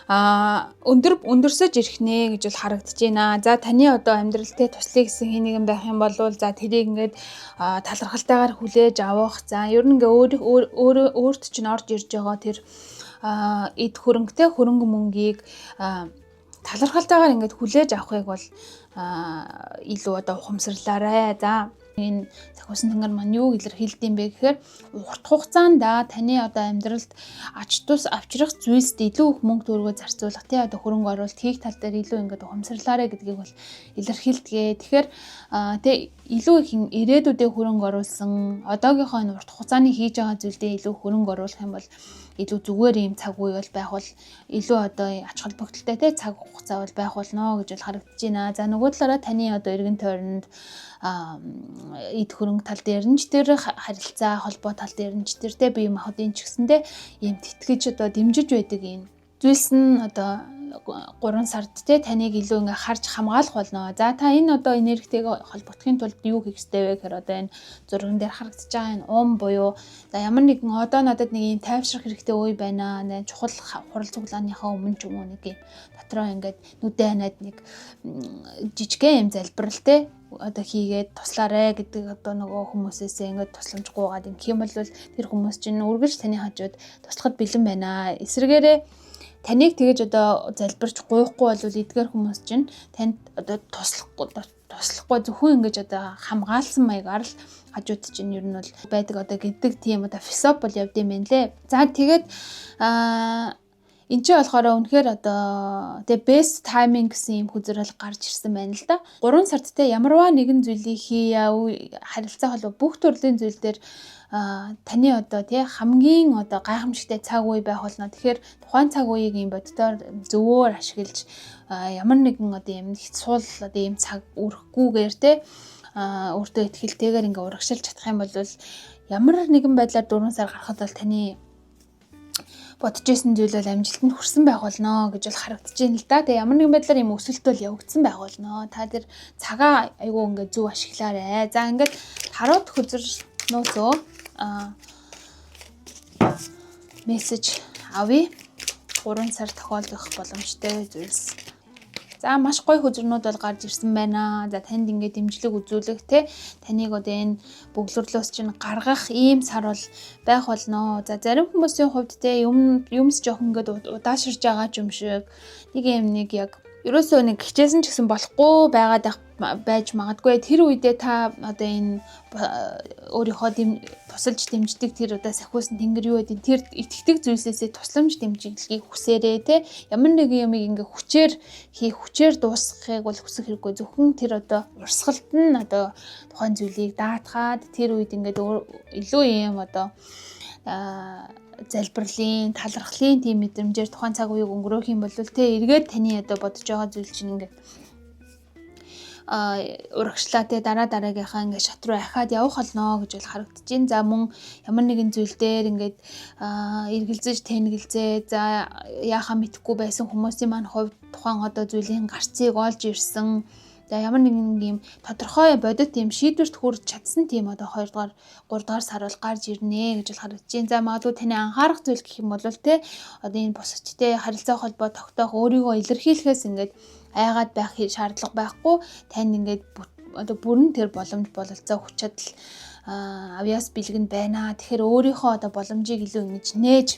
өндөрсөж ирэх нэ гэж бол харагдаж байна. За таны одоо амьдралтай туслах гэсэн хин нэгэн байх юм бол за тэрийг ингээд талархалтайгаар хүлээж авах. За ер нь ингээ өөрт чинь орж ирж байгаа тэр эд хөрөнгөтэй хөрөнгө мөнгийг талархалтайгаар ингээд хүлээж авахыг бол илүү одоо ухамсарлаарай. За энэ Сахиусан тэнгэр маань юу илэрхийлдэм бэ гэхээр урт хугацаанд таны одоо амьдралд ач тус авчрах зүйлсд илүү их мөнгө төгрөгөө зарцуулах тий одоо хөрөнгө оруулалт хийх тал дээр илүү ингээд ухамсарлаарай гэдгийг бол илэрхийлдэг. Тэгэхээр тий илүү их ирээдүйдээ хөрөнгө оруулсан одоогийнхоо энэ урт хугацааны хийж байгаа зүйлдээ илүү хөрөнгө оруулах юм бол илүү зүгээр юм цаг үе бол байх бол илүү одоо ач холбогдолтой тий цаг хугацаа бол байх болно гэж бол харагдаж байна. За нөгөө талаараа таны одоо эргэн тойронд эд хөрөнгө тал дээр нь ч тэр харилцаа холбоо тал дээр нь ч тэр те бие махбодын ч гэсэндээ ийм тэтгэж одоо дэмжиж байдаг юм зүйлс нь одоо 3 сард те таныг илүү ингээ харж хамгаалах болно. За та энэ одоо энергитэйгээ холбогдохын тулд юу хийх ёстой вэ гэхээр одоо энэ зурган дээр харагдаж байгаа энэ буюу за ямар нэгэн одоо надад нэг юм тайвшрах хэрэгтэй үе байна. Чухал хурал цуглааныхаа өмнө ч юм уу нэг юм дотроо ингээд нүдэн ханаад нэг жижигхэн юм залбирал те одоо хийгээд туслаарэ гэдэг одоо нөгөө хүмүүсээсээ ингээд тусламж гуугаад ингэх юм бол тэр хүмүүс чинь үргэлж таны хажууд туслахад бэлэн байна. Эсвэргээрээ таныг тэгэж одоо залбирч гуйхгүй бол эдгээр хүмүүс чинь танд одоо туслахгүй зөвхөн ингэж одоо хамгаалсан маягаар л хажууд чинь ер нь бол байдаг одоо гэдэг тийм одоо философи бол явд юм байна лээ. За тэгээд энэ ч болохоор үнэхээр одоо тэгээ best timing гэсэн юм хүзрэл гарч ирсэн байна л да. 3 сард те ямарваа нэгэн зүйлийг хийя харилцаа холбоо бүх төрлийн зүйл дээр таны одоо тий хамгийн одоо гайхамшигтай цаг үе байх болно. Тэгэхээр тухайн цаг үеийг юм боддоор зөвөр ашиглаж ямар нэгэн одоо юм сул одоо юм цаг өрөхгүйгээр тий өөртөө ихтэйгээр ингээ урагшилж чадах юм бол ямар нэгэн байдлаар 4 сар гарахад бол таны бодож исэн зүйл бол амжилтанд хүрсэн байх болно гэж бол харагдаж байна л да. Тэгээ ямар нэгэн байдлаар юм өсөлт бол явагдсан байх болно. Та тэр цагаа айгүй ингээ зөв ашиглаарай. За ингээд тарот хөзөр нөөцөө мессеж авъя. 3 сар тохиолдох боломжтой зүйлс. За маш гоё хөзөрнүүд бол гарч ирсэн байна. За танд ингээд дэмжлэг үзүүлэх те таныг одоо энэ бөглөрлөөс чинь гаргах ийм сар бол байх болно. За зарим хүмүүсийн хувьд те юмс жоохон ингээд удааширж байгаа юм шиг нэг яг ерөөсөө нэг хичээсэн ч гэсэн болохгүй байж магадгүй. Тэр үедээ та одоо энэ өөрийнхөө тусалж дэмждэг тэр одоо Сахиусан тэнгэр юу гэдэг тэр итгэдэг зүйлсээсээ тусламж дэмжиглэхийг хүсээрээ те ямар нэгэн юмыг ингээ хүчээр дуусгахыг бол хүсэх хэрэггүй. Зөвхөн тэр одоо урсгалт нь одоо тухайн зүйлийг даатгаад тэр үед ингээд илүү юм одоо залбирлын, талархлын тийм мэдрэмжээр тухайн цаг үеийг өнгөрөөх юм бол те эргээд таны одоо бодож байгаа зүйл чинь ингээд урагшлаа те дараагийнхаа ингээд шат руу ахаад явах болно гэж бол харагдаж байна. За мөн ямар нэгэн зүйл дээр ингээд эргэлзэж тэнэгэлзээ за яахаа мэдэхгүй байсан хүмүүсийн маань хувьд тухайн одоо зүйлийн гарцыг олж ирсэн. За ямар нэгэн юм тодорхой бодит юм шийдвэрт хүрч чадсан тийм одоо 2 дугаар 3 дугаар сар бол гарч ирнэ гэж бол харагдаж байна. За магадгүй таны анхаарах зүйл гэх юм бол те одоо энэ босчтой харилцаа холбоо тогтоох өөрийгөө илэрхийлэхээс ингээд айгаад байх шаардлага байхгүй. Танд ингээд одоо бүрэн тэр боломж бололцоо хүч чадал авьяас бэлгэнд байна. Тэгэхээр өөрийнхөө одоо боломжийг илүү ингэж нээж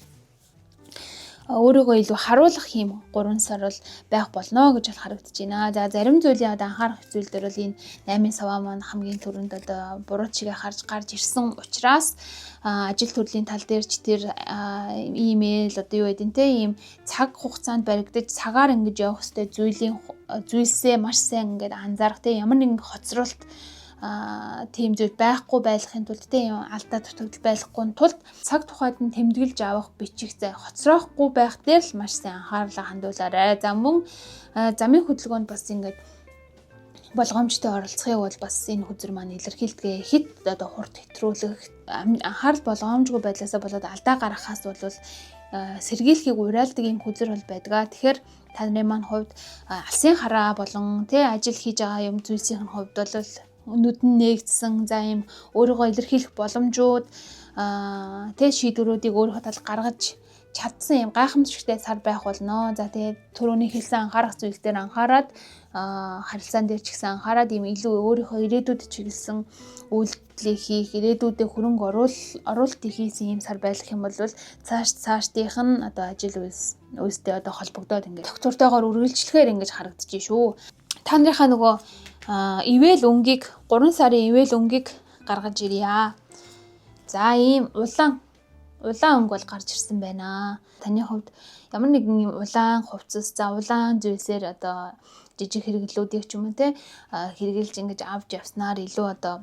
өөрийгөө илүү харуулах юм 3 сар бол байх болно гэж бол харагдаж байна. За зарим зүйлийн одоо анхаарах зүйл дээр бол энэ 8 саваа маань хамгийн түрүүнд одоо буруу чигээ гарч ирсэн учраас ажил төрлийн тал дээр ч тэр имэйл одоо юу гэдэг те ийм цаг хугацаанд баригдаж цагаар ингэж явах хэвээр зүйлсээ маш сайн ингээд анзаарах те ямар нэгэн хоцролт тийм зүйл байхгүй байхын тулд тийм алдаа дутагдал байхгүй тулд цаг тухайд нь тэмдэглэж авах бичих зай хоцроохгүй байх дээр л маш сайн анхаарлаа хандуулаарай. За мөн замын хөдөлгөөнд бас ингээд болгоомжтой оролцохыг бол бас энэ хөзөр маань илэрхийлдэг. Хит одоо хурд хэтрүүлэх анхаарал болгоомжгүй байдлаасаа болоод алдаа гаргахаас бол сэргийлэхийг уриалдаг юм хөзөр бол байдаг. Тэгэхээр та нарын маань хувьд алсын хараа болон тий ажил хийж байгаа юм зүйлсийн хувьд бол нүдэн нээгдсэн за юм өөрийгөө илэрхийлэх боломжууд тэг шийдвэрүүдийг өөрийнхөө талд гаргаж чадсан юм гайхамшигтай сар байх болно. За тэгээд түрүүний хэлсэн анхаарах зүйлс дээр анхаарад харилцаан дээр ч гэсэн анхаарад ийм илүү өөрийнхөө ирээдүйд чиглэсэн үйлдэлийг хийх, ирээдүйдээ хөрөнгө оруулалт хийсэн ийм сар байх юм бол цаашдынх нь одоо ажил үйлстэй одоо холбогдоод ингээд доктортойгоор үргэлжлэхээр ингэж харагдчих шүү. Та нарынхаа нөгөө ивэл өнгийг 3 сарын ивэл өнгийг гаргаж ирье. За ийм улаан өнгө бол гарч ирсэн байна. Таны хувьд ямар нэгэн улаан хувцас, за улаан зүйлсээр одоо жижиг хэрэглүүдийг ч юм уу те хэрэгжилж ингэж авч явснаар илүү одоо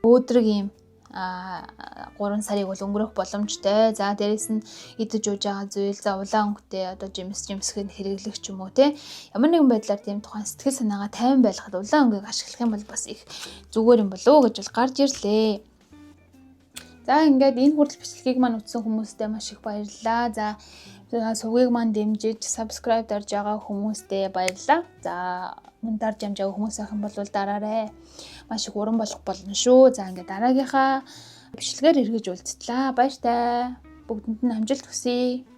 өөдрөг ийм 3 сарыг бол өнгөрөх боломжтой. За дээрэс нь идэж ууж байгаа зүйл, за улаан өнгөтэй одоо жимсгэнд хэрэглэх ч юм уу те ямар нэгэн байдлаар тийм тухайн сэтгэл санаагаа тайван байлгахад улаан өнгийг ашиглах юм бол бас их зүгээр юм болов уу гэж бол гарч ирлээ. За ингээд энэ хүртэл бичлэгийг маань үзсэн хүмүүстээ маш их баярлалаа. За сувгийг маань дэмжиж subscribe дарж байгаа хүмүүстээ баярлалаа. За мөн дарж амжаагүй хүмүүс байх юм бол дараарай. Маш их уран болох болно шүү. За ингээд дараагийнхаа бичлэгээр эргэж уулзтлаа. Баяртай. Бүгдэнд нь амжилт хүсье.